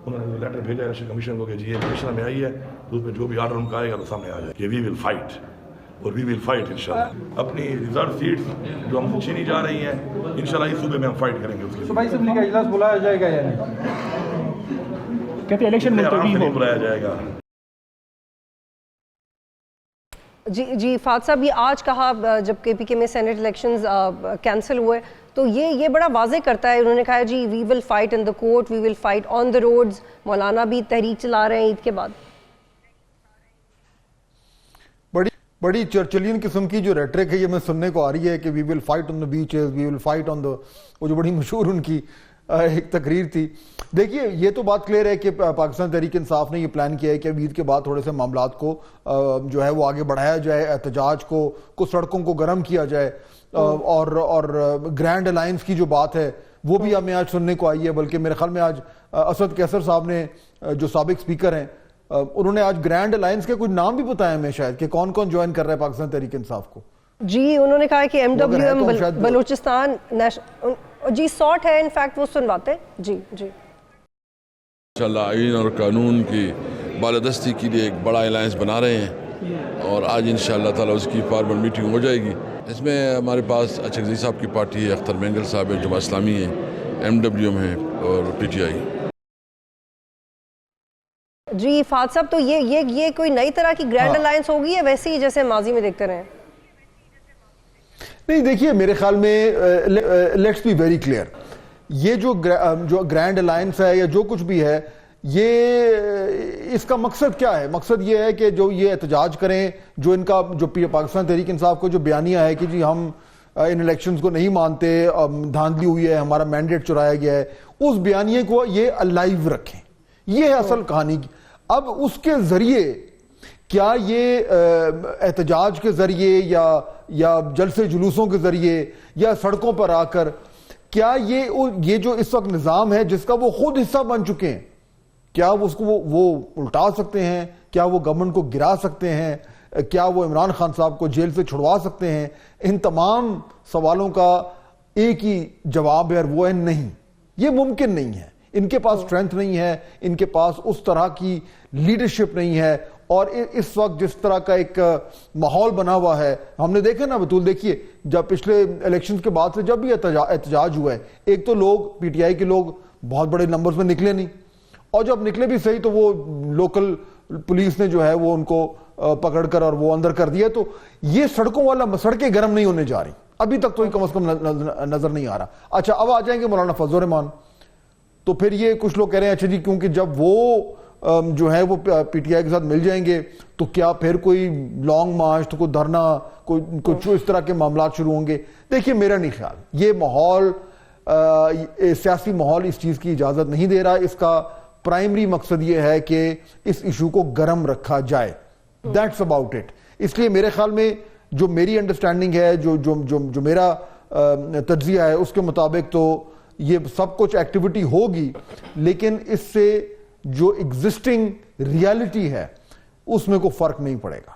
انہوں نے لیٹر بھیجا ہے الیکشن کمیشن کو کہ جی یہ اپلیکیشن ہمیں آئی ہے, تو اس میں جو بھی آرڈر ان کا آئے گا وہ سامنے آ جائے کہ وی ول فائٹ, اور وی ول فائٹ انشاءاللہ. اپنی ریزرو سیٹس جو ہم سے چھینی جا رہی ہیں انشاءاللہ اس صوبے میں ہم فائٹ کریں گے. اس کے صوبائی اسمبلی کا اجلاس بلایا جائے گا یا نہیں؟ کہتے ہیں الیکشن ملتوی ہو, بلایا جائے گا. جی فہد صاحب یہ آج کہا جب کے پی کے میں سینٹ الیکشنز کینسل ہوئے تو یہ بڑا واضح کرتا ہے, انہوں نے کہا جی we will fight in the court, we will fight on the roads. مولانا بھی تحریک چلا رہے ہیں عید کے بعد. بڑی چرچلین قسم کی جو ریٹرک ہے یہ میں سننے کو آ رہی ہے کہ we will fight on the beaches, we will fight on the, وہ جو بڑی مشہور ان کی ایک تقریر تھی. دیکھیے یہ تو بات کلیئر ہے کہ پاکستان تحریک انصاف نے یہ پلان کیا ہے کہ عید کے بعد تھوڑے سے معاملات کو جو ہے وہ آگے بڑھایا جائے, احتجاج کو سڑکوں کو گرم کیا جائے, اور گرینڈ الائنس کی جو بات ہے وہ بھی ہمیں آج سننے کو آئی ہے. بلکہ میرے خیال میں آج اسد کیسر صاحب نے جو سابق اسپیکر ہیں انہوں نے آج گرینڈ الائنس کے کچھ نام بھی بتائے ہمیں شاید کہ کون کون جوائن کر رہا ہے پاکستان تحریک انصاف کو. جی انہوں نے کہا کہ ایم ڈبلیو ایم بلوچستان جی ساٹ ہے, انفیکٹ وہ سنواتے ہیں. جی انشاءاللہ آئین اور قانون کی بالادستی کے لیے ایک بڑا الائنس بنا رہے ہیں, اور آج انشاءاللہ تعالی اس کی فارمل میٹنگ ہو جائے گی. اس میں ہمارے پاس اچھک صاحب کی پارٹی ہے, اختر مینگل صاحب ہے, جماعت اسلامی ہے, ایم ڈبلیو ایم ہے اور پی ٹی آئی. جی فہد صاحب تو یہ کوئی نئی طرح کی گرینڈ الائنس ہوگی ہے ویسے ہی جیسے ماضی میں دیکھتے رہے؟ نہیں دیکھیے میرے خیال میں لیٹس بی ویری کلیئر, یہ جو گرینڈ الائنس ہے یا جو کچھ بھی ہے یہ اس کا مقصد کیا ہے؟ مقصد یہ ہے کہ جو یہ احتجاج کریں, جو ان کا جو پاکستان تحریک انصاف کو جو بیانیہ ہے کہ جی ہم ان الیکشنز کو نہیں مانتے, دھاندلی ہوئی ہے, ہمارا مینڈیٹ چرایا گیا ہے, اس بیانیے کو یہ الائیو رکھیں. یہ ہے اصل کہانی کی. اب اس کے ذریعے کیا یہ احتجاج کے ذریعے یا جلسے جلوسوں کے ذریعے یا سڑکوں پر آ کر کیا یہ جو اس وقت نظام ہے جس کا وہ خود حصہ بن چکے ہیں, کیا اس کو وہ الٹا سکتے ہیں؟ کیا وہ گورنمنٹ کو گرا سکتے ہیں؟ کیا وہ عمران خان صاحب کو جیل سے چھڑوا سکتے ہیں؟ ان تمام سوالوں کا ایک ہی جواب ہے, اور وہ ہے نہیں, یہ ممکن نہیں ہے. ان کے پاس اسٹرینتھ نہیں ہے, ان کے پاس اس طرح کی لیڈرشپ نہیں ہے, اور اس وقت جس طرح کا ایک ماحول بنا ہوا ہے ہم نے دیکھا نا بطول. دیکھیے جب پچھلے الیکشنز کے بعد سے جب بھی احتجاج ہوا ہے, ایک تو لوگ پی ٹی آئی کے لوگ بہت بڑے نمبرز میں نکلے نہیں, اور جب نکلے بھی صحیح تو وہ لوکل پولیس نے جو ہے وہ ان کو پکڑ کر اور وہ اندر کر دیا. تو یہ سڑکوں والا سڑکیں گرم نہیں ہونے جا رہی ابھی تک, تو کم از کم نظر نہیں آ رہا. اچھا اب آ جائیں گے مولانا فضل الرحمان. تو پھر یہ کچھ لوگ کہہ رہے ہیں اچھا جی کیونکہ جب وہ جو ہے وہ پی ٹی آئی کے ساتھ مل جائیں گے تو کیا پھر کوئی لانگ مارچ تو کوئی دھرنا کوئی اس طرح کے معاملات شروع ہوں گے. دیکھیے میرا نہیں خیال, یہ ماحول سیاسی ماحول اس چیز کی اجازت نہیں دے رہا. اس کا پرائمری مقصد یہ ہے کہ اس ایشو کو گرم رکھا جائے. That's about it. اس لیے میرے خیال میں جو میری انڈرسٹینڈنگ ہے, جو میرا تجزیہ ہے, اس کے مطابق تو یہ سب کچھ ایکٹیویٹی ہوگی, لیکن اس سے جو ایگزسٹنگ ریالٹی ہے اس میں کوئی فرق نہیں پڑے گا.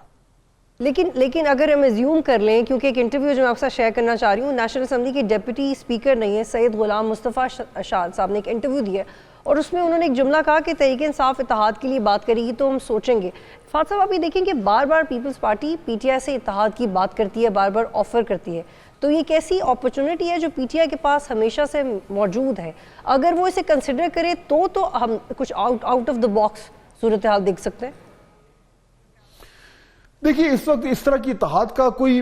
لیکن اگر ہم ایزیوم کر لیں, کیونکہ ایک انٹرویو جو میں آپ کے ساتھ شیئر کرنا چاہ رہی ہوں, نیشنل اسمبلی کے ڈیپٹی اسپیکر نہیں ہے سید غلام مصطفیٰ اشاد صاحب نے ایک انٹرویو دیا اور اس میں انہوں نے ایک جملہ کہا کہ تحریک انصاف اتحاد کے لیے بات کرے گی تو ہم سوچیں گے. فہد صاحب آپ یہ دیکھیں کہ بار بار Peoples Party P T I سے اتحاد کی بات کرتی ہے, بار بار آفر کرتی ہے, تو یہ کیسی اپرچونٹی ہے جو پی ٹی آئی کے پاس ہمیشہ سے موجود ہے, اگر وہ اسے کنسیڈر کرے تو ہم کچھ آؤٹ آف دا باکس صورتحال دیکھ سکتے ہیں. دیکھیے اس وقت اس طرح کی اتحاد کا کوئی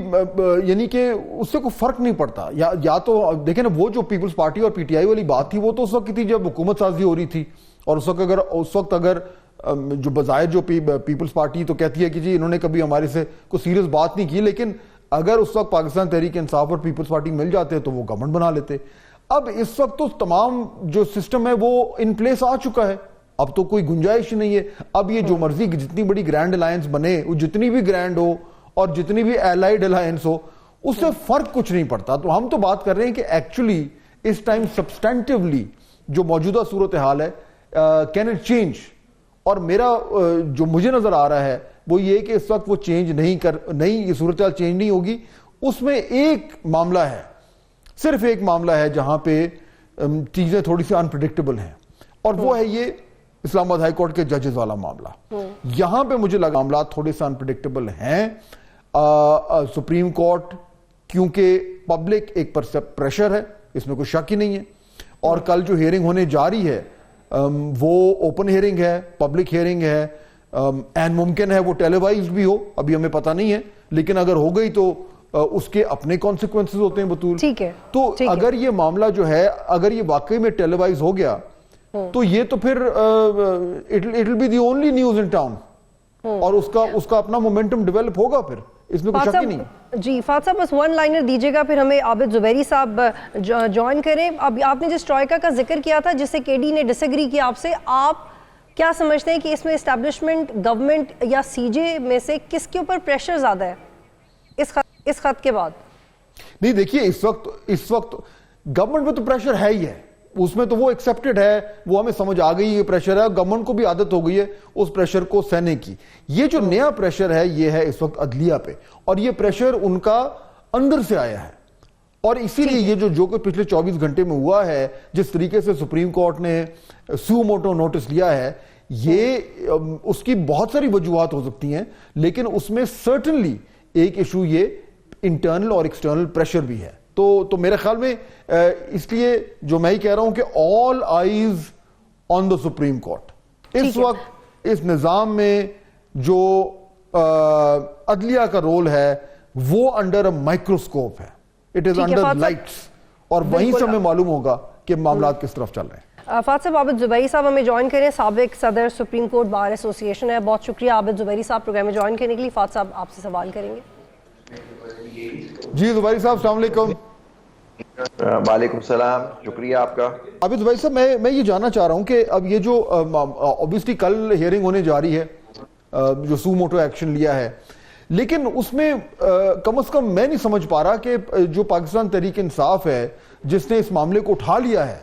یعنی کہ اس سے کوئی فرق نہیں پڑتا. یا تو دیکھیں نا, وہ جو پیپلز پارٹی اور پی ٹی آئی والی بات تھی وہ تو اس وقت کی تھی جب حکومت سازی ہو رہی تھی, اور اس وقت اگر جو بظاہر جو پیپلز پارٹی تو کہتی ہے کہ جی انہوں نے کبھی ہمارے سے کوئی سیریس بات نہیں کی, لیکن اگر اس وقت پاکستان تحریک انصاف اور پیپلز پارٹی مل جاتے تو وہ گورنمنٹ بنا لیتے. اب اس وقت تو تمام جو سسٹم ہے وہ ان پلیس آ چکا ہے, اب تو کوئی گنجائش نہیں ہے. اب یہ جو مرضی جتنی بڑی گرینڈ الائنس بنے, وہ جتنی بھی گرینڈ ہو اور جتنی بھی الائیڈ الائنس ہو, اس سے فرق کچھ نہیں پڑتا. تو ہم تو بات کر رہے ہیں کہ ایکچولی اس ٹائم سبسٹینٹیولی جو موجودہ صورتحال ہے کین اٹ چینج, اور میرا جو مجھے نظر آ رہا ہے وہ یہ کہ اس وقت وہ چینج نہیں یہ صورتحال چینج نہیں ہوگی. اس میں ایک معاملہ ہے, صرف ایک معاملہ ہے جہاں پہ چیزیں تھوڑی سی انپریڈکٹیبل ہیں, اور وہ ہے یہ اسلام آباد ہائی کورٹ کے ججز والا معاملہ. یہاں پہ مجھے لگا معاملات تھوڑے سے انپریڈکٹیبل ہیں. سپریم کورٹ کیونکہ پبلک ایک پریشر ہے, اس میں کوئی شک ہی نہیں ہے, اور کل جو ہیئرنگ ہونے جا رہی ہے وہ اوپن ہیئرنگ ہے, پبلک ہیئرنگ ہے, این ممکن ہے وہ ٹیلی وائزڈ بھی ہو, ابھی ہمیں پتہ نہیں ہے, لیکن اگر ہو گئی تو اس کے اپنے کانسیکوینسز ہوتے ہیں بطول. تو اگر یہ معاملہ جو ہے اگر یہ واقعی میں ٹیلی وائز ہو گیا تو یہ تو پھر it will be the only news in town, اور اس کا اپنا مومنٹم ڈیولپ ہوگا, پھر اس میں کوئی شک ہی نہیں. جی فہد صاحب بس ون لائنر دیجیے گا, پھر ہمیں عابد زبیری صاحب جوائن کریں. اب آپ نے جس ٹرائیکا کا ذکر کیا تھا جس سے کے ڈی نے ڈس ایگری کیا آپ سے, آپ کیا سمجھتے ہیں کہ اس میں اسٹیبلشمنٹ, گورنمنٹ یا سی جے میں سے کس کے اوپر پریشر زیادہ ہے اس خط کے بعد؟ نہیں دیکھیے اس وقت گورنمنٹ میں تو پریشر ہے ہی ہے, اس میں تو وہ ایکسپٹڈ ہے, وہ ہمیں سمجھ آ گئی یہ پریشر ہے, گورنمنٹ کو بھی عادت ہو گئی ہے اس پریشر کو سہنے کی. یہ جو نیا پریشر ہے یہ ہے اس وقت عدلیہ پہ, اور یہ پریشر ان کا اندر سے آیا ہے, اور اسی لیے یہ جو کہ پچھلے 24 گھنٹے میں ہوا ہے, جس طریقے سے سپریم کورٹ نے سو موٹو نوٹس لیا ہے, یہ اس کی بہت ساری وجوہات ہو سکتی ہیں, لیکن اس میں سرٹنلی ایک ایشو یہ انٹرنل اور ایکسٹرنل پریشر بھی ہے. تو میرے خیال میں اس لیے جو میں ہی کہہ رہا ہوں کہ all eyes on the supreme court. اس وقت اس نظام میں جو عدلیہ کا رول ہے وہ انڈر اے مائکروسکوپ ہے, اٹ از انڈر لائٹس, اور وہیں سے ہمیں معلوم ہوگا کہ معاملات کس طرف چل رہے ہیں. فہد صاحب عابد زبیری صاحب ہمیں جوائن کریں, سابق صدر سپریم کورٹ بار ایسوسی ایشن ہے. بہت شکریہ عابد زبیری صاحب پروگرام میں جوائن کرنے کے لیے. فہد صاحب آپ سے سوال کریں گے. جی زبیری صاحب السلام علیکم. وعلیکم السلام, شکریہ آپ کا. عابد زبیری صاحب میں یہ جاننا چاہ رہا ہوں کہ اب یہ جو obviously کل ہیئرنگ ہونے جا رہی ہے, جو سو موٹو ایکشن لیا ہے, لیکن اس میں کم از کم میں نہیں سمجھ پا رہا کہ جو پاکستان تحریک انصاف ہے جس نے اس معاملے کو اٹھا لیا ہے,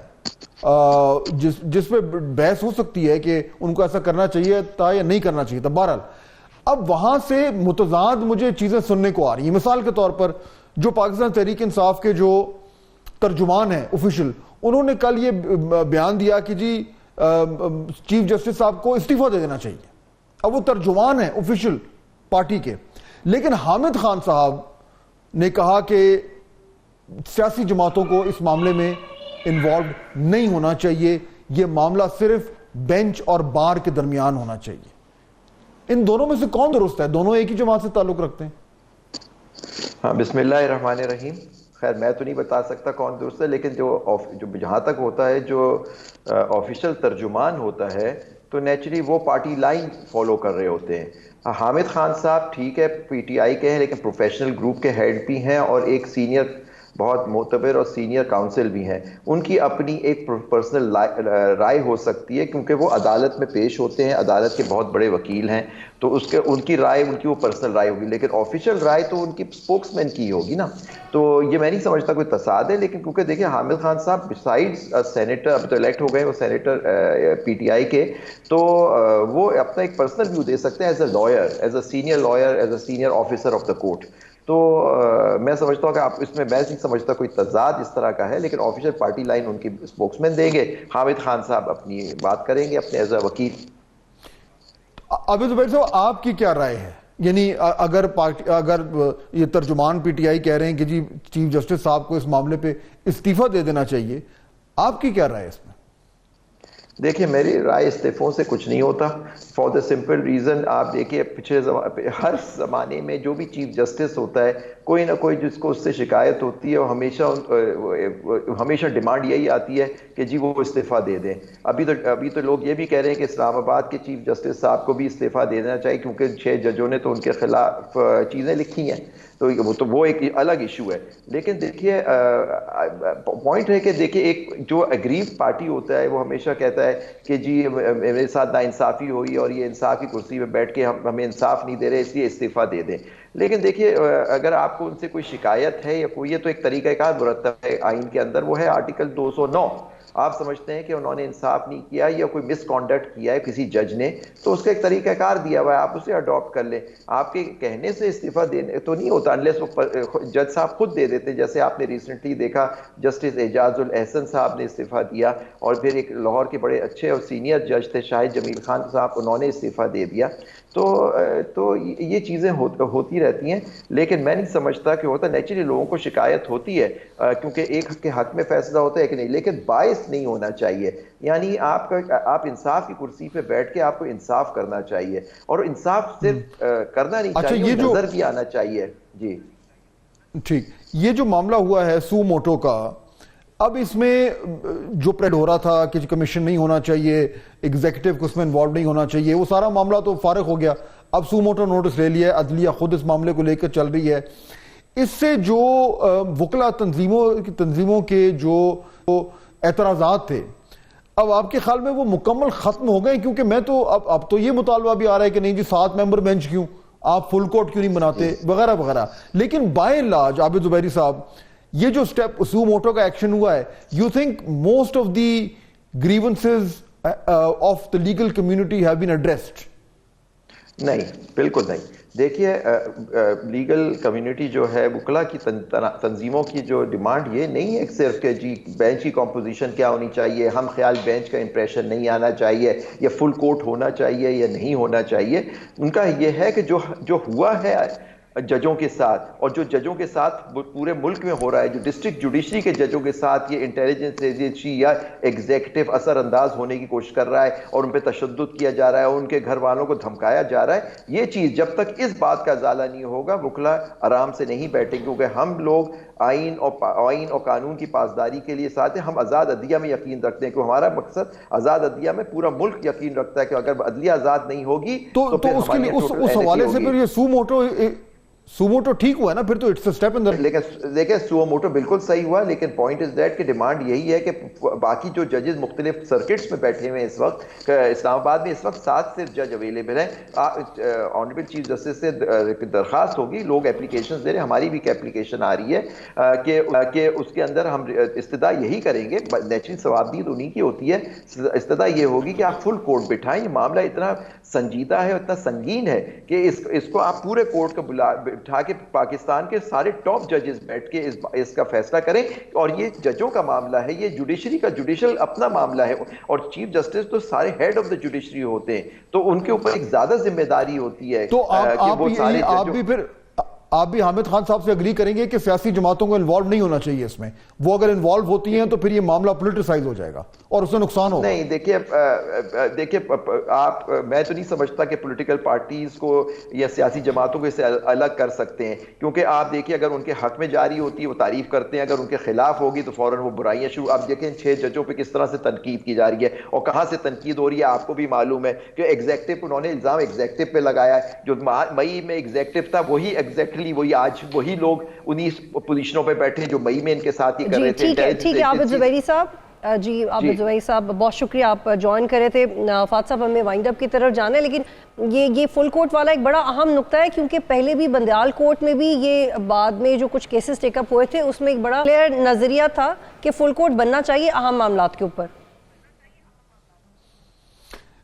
جس پہ بحث ہو سکتی ہے کہ ان کو ایسا کرنا چاہیے تھا یا نہیں کرنا چاہیے تھا, بہرحال اب وہاں سے متضاد مجھے چیزیں سننے کو آ رہی ہیں. مثال کے طور پر جو پاکستان تحریک انصاف کے جو ترجمان ہیں آفیشل, انہوں نے کل یہ بیان دیا کہ جی چیف جسٹس صاحب کو استعفیٰ دے دینا چاہیے. اب وہ ترجمان ہیں آفیشل پارٹی کے, لیکن حامد خان صاحب نے کہا کہ سیاسی جماعتوں کو اس معاملے میں انوالوڈ نہیں ہونا چاہیے, یہ معاملہ صرف بینچ اور بار کے درمیان ہونا چاہیے. ان دونوں میں سے کون درست ہے؟ دونوں ایک ہی جماعت سے تعلق رکھتے ہیں. ہاں, بسم اللہ الرحمن الرحیم. خیر میں تو نہیں بتا سکتا کون درست ہے، لیکن جو جہاں تک ہوتا ہے جو آفیشیل ترجمان ہوتا ہے تو نیچرلی وہ پارٹی لائن فالو کر رہے ہوتے ہیں۔ حامد خان صاحب ٹھیک ہے پی ٹی آئی کے ہیں، لیکن پروفیشنل گروپ کے ہیڈ بھی ہیں اور ایک سینئر بہت معتبر اور سینئر کاؤنسل بھی ہیں، ان کی اپنی ایک پرسنل رائے ہو سکتی ہے کیونکہ وہ عدالت میں پیش ہوتے ہیں، عدالت کے بہت بڑے وکیل ہیں، تو ان کی رائے ان کی وہ پرسنل رائے ہوگی، لیکن آفیشیل رائے تو ان کی اسپوکس مین کی ہوگی نا۔ تو یہ میں نہیں سمجھتا کوئی تصاد ہے، لیکن کیونکہ دیکھیں حامد خان صاحب بسائڈز سینیٹر، اب تو الیکٹ ہو گئے وہ سینیٹر پی ٹی آئی کے، تو وہ اپنا ایک پرسنل ویو دے سکتے ہیں as a lawyer, as a senior lawyer, as a senior officer of the court. تو میں سمجھتا ہوں کہ آپ اس میں میں نہیں سمجھتا کوئی تضاد اس طرح کا ہے، لیکن آفیشیل پارٹی لائن ان کی اسپوکس مین دیں گے، حامد خان صاحب اپنی بات کریں گے اپنے ایز اے وکیل۔ عابد زبیر صاحب آپ کی کیا رائے ہے؟ یعنی اگر یہ ترجمان پی ٹی آئی کہہ رہے ہیں کہ جی چیف جسٹس صاحب کو اس معاملے پہ استعفیٰ دے دینا چاہیے، آپ کی کیا رائے ہے اس میں؟ دیکھیں میری رائے استعفوں سے کچھ نہیں ہوتا، فار دا سمپل ریزن آپ دیکھیے پچھلے ہر زمانے میں جو بھی چیف جسٹس ہوتا ہے کوئی نہ کوئی جس کو اس سے شکایت ہوتی ہے اور ہمیشہ ڈیمانڈ یہی آتی ہے کہ جی وہ استعفیٰ دے دیں۔ ابھی تو لوگ یہ بھی کہہ رہے ہیں کہ اسلام آباد کے چیف جسٹس صاحب کو بھی استعفیٰ دے دینا چاہیے کیونکہ 6 ججوں نے تو ان کے خلاف چیزیں لکھی ہیں، تو وہ ایک الگ ایشو ہے۔ لیکن دیکھیے پوائنٹ ہے کہ دیکھیے ایک جو اگریو پارٹی ہوتا ہے وہ ہمیشہ کہتا ہے کہ جی میرے ساتھ ناانصافی ہوئی اور یہ انصاف کی کرسی پہ بیٹھ کے ہمیں انصاف نہیں دے رہے اس لیے استعفیٰ دے دیں۔ لیکن دیکھیے اگر آپ کو ان سے کوئی شکایت ہے یا کوئی، یہ تو ایک طریقہ کار مرتب ہے آئین کے اندر، وہ ہے آرٹیکل 209۔ آپ سمجھتے ہیں کہ انہوں نے انصاف نہیں کیا یا کوئی مس کانڈکٹ کیا ہے کسی جج نے، تو اس کا ایک طریقہ کار دیا ہوا ہے، آپ اسے اڈاپٹ کر لیں۔ آپ کے کہنے سے استعفیٰ دینے تو نہیں ہوتا انلیس وہ جج صاحب خود دے دیتے، جیسے آپ نے ریسنٹلی دیکھا جسٹس اعجاز الاحسن صاحب نے استعفیٰ دیا، اور پھر ایک لاہور کے بڑے اچھے اور سینئر جج تھے شاہد جمیل خان صاحب، انہوں نے استعفیٰ دے دیا۔ تو یہ چیزیں ہوتی رہتی ہیں، لیکن میں نہیں سمجھتا کہ ہوتا، نیچرلی لوگوں کو شکایت ہوتی ہے کیونکہ ایک کے حق میں فیصلہ ہوتا ہے کہ نہیں، لیکن باعث نہیں ہونا چاہیے۔ یعنی آپ انصاف کی کرسی پہ بیٹھ کے آپ کو انصاف کرنا چاہیے، اور انصاف صرف کرنا نہیں چاہیے، نظر بھی آنا چاہیے۔ جی ٹھیک، یہ جو معاملہ ہوا ہے سو موٹو کا، اب اس میں جو پریڈ ہو رہا تھا کہ کمیشن نہیں ہونا چاہیے، ایگزیکٹو کو اس میں انوالو نہیں ہونا چاہیے، وہ سارا معاملہ تو فارغ ہو گیا۔ اب سو موٹو نوٹس لے لیا ہے، عدلیہ خود اس معاملے کو لے کر چل رہی ہے۔ اس سے جو وکلا تنظیموں کے جو اعتراضات تھے، اب آپ کے خیال میں وہ مکمل ختم ہو گئے؟ کیونکہ میں تو اب تو یہ مطالبہ بھی آ رہا ہے کہ نہیں جی 7 ممبر بینچ کیوں، آپ فل کورٹ کیوں نہیں بناتے، وغیرہ وغیرہ۔ لیکن بائی اینڈ لارج عابد زبیری صاحب، یہ جو سٹیپ سو موٹو کا ایکشن ہوا ہے، you think most of the grievances of the legal community have been addressed? نہیں، بالکل نہیں۔ دیکھیے لیگل کمیونٹی جو ہے، وکلا کی تنظیموں کی جو ڈیمانڈ یہ نہیں ہے صرف کہ جی بینچ کی کمپوزیشن کیا ہونی چاہیے، ہم خیال بینچ کا امپریشن نہیں آنا چاہیے، یا فل کورٹ ہونا چاہیے یا نہیں ہونا چاہیے۔ ان کا یہ ہے کہ جو ہوا ہے ججوں کے ساتھ، اور جو ججوں کے ساتھ پورے ملک میں ہو رہا ہے، جو ڈسٹرکٹ جوڈیشری کے ججوں کے ساتھ یہ انٹیلیجنس ایجنسی یا ایگزیکٹو اثر انداز ہونے کی کوشش کر رہا ہے اور ان پہ تشدد کیا جا رہا ہے اور ان کے گھر والوں کو دھمکایا جا رہا ہے، یہ چیز جب تک اس بات کا ازالہ نہیں ہوگا وکلا آرام سے نہیں بیٹھے، کیونکہ ہم لوگ آئین اور قانون کی پاسداری کے لیے ساتھ ہیں۔ ہم آزاد عدلیہ میں یقین رکھتے ہیں کہ ہمارا مقصد آزاد عدلیہ میں پورا ملک یقین رکھتا ہے کہ اگر عدلیہ آزاد نہیں ہوگی تو اس کے لیے اس حوالے سے پھر یہ سو موٹو ٹھیک ہوا ہے نا، پھر تو اٹس اے اسٹیپ ان دی۔ لیکن دیکھیں سو موٹو بالکل صحیح ہوا، لیکن پوائنٹ از دیٹ کہ ڈیمانڈ یہی ہے کہ باقی جو ججز مختلف سرکٹس میں بیٹھے ہوئے ہیں اس وقت، اسلام آباد میں اس وقت 7 صرف جج اویلیبل ہیں۔ آنریبل چیف جسٹس سے درخواست ہوگی، لوگ اپلیکیشن دے رہے ہیں، ہماری بھی ایک اپلیکیشن آ رہی ہے کہ اس کے اندر ہم استدعا یہی کریں گے، نیچرل ثوابدید انہی کی ہوتی ہے، استدعا یہ ہوگی کہ آپ فل کورٹ بٹھائیں۔ یہ معاملہ اتنا سنجیدہ ہے، اتنا سنگین ہے کہ اس کو آپ پورے کورٹ کا بٹھا کے پاکستان کے سارے ٹاپ ججز بیٹھ کے اس کا فیصلہ کریں، اور یہ ججوں کا معاملہ ہے، یہ جوڈیشری کا جوڈیشل اپنا معاملہ ہے، اور چیف جسٹس تو سارے ہیڈ آف دا جوڈیشری ہوتے ہیں، تو ان کے اوپر ایک زیادہ ذمہ داری ہوتی ہے۔ تو آپ بھی پھر آپ بھی حامد خان صاحب سے اگری کریں گے کہ سیاسی جماعتوں کو انوالو نہیں ہونا چاہیے اس میں. وہ اگر انوالو ہوتی ہیں تو پھر یہ معاملہ پولیٹیسائز ہو جائے گا اور اس سے نقصان ہوگا. نہیں دیکھیے آپ میں تو نہیں سمجھتا کہ پولیٹیکل پارٹیز کو یا سیاسی جماعتوں کو اس سے الگ کر سکتے ہیں, کیونکہ آپ دیکھیے اگر ان کے حق میں جاری ہوتی ہے وہ تعریف کرتے ہیں, اگر ان کے خلاف ہوگی تو فوراً وہ برائیاں شروع. آپ دیکھیں 6 ججوں پہ کس طرح سے تنقید کی جا رہی ہے اور کہاں سے تنقید ہو رہی ہے آپ کو بھی معلوم ہے کہ ایگزیکٹو انہوں نے الزام ایگزیکٹو پہ لگایا ہے. جو مئی میں ایگزیکٹو تھا وہی ایگزیکٹلی وہی آج وہی لوگ انہی پوزیشنوں پہ بیٹھے ہیں جو مئی میں ان کے ساتھ ہی کر رہے تھے. ٹھیک ہے عابد زبیری صاحب, جی عابد زبیری صاحب بہت شکریہ, آپ جوائن کرے تھے. فہد صاحب ہمیں وائنڈ اپ کی طرف جانا ہے, لیکن یہ فل کورٹ والا ایک بڑا اہم نقطہ ہے, کیونکہ پہلے بھی بندیال کورٹ میں بھی یہ بعد میں جو کچھ کیسز ٹیک اپ ہوئے تھے اس میں ایک بڑا کلیئر نظریہ تھا کہ فل کورٹ بننا چاہیے اہم معاملات کے اوپر.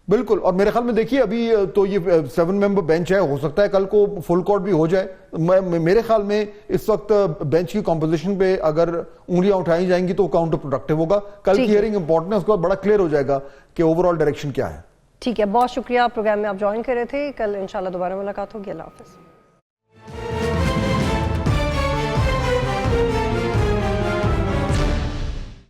بالکل, اور میرے خیال میں دیکھیے ابھی تو یہ 7 ممبر بینچ ہے, ہو سکتا ہے کل کو فل کورٹ بھی ہو جائے. میرے خیال میں اس وقت بینچ کی کمپوزیشن پہ اگر انگلیاں اٹھائی جائیں گی تو کاؤنٹر پروڈکٹیو ہوگا. کل کی ہیئرنگ امپورٹنٹ ہے, اس کے بعد بڑا کلیئر ہو جائے گا کہ اوور آل ڈائریکشن کیا ہے. ٹھیک ہے, بہت شکریہ, پروگرام میں آپ جوائن کر رہے تھے. کل انشاءاللہ دوبارہ ملاقات ہوگی. اللہ حافظ.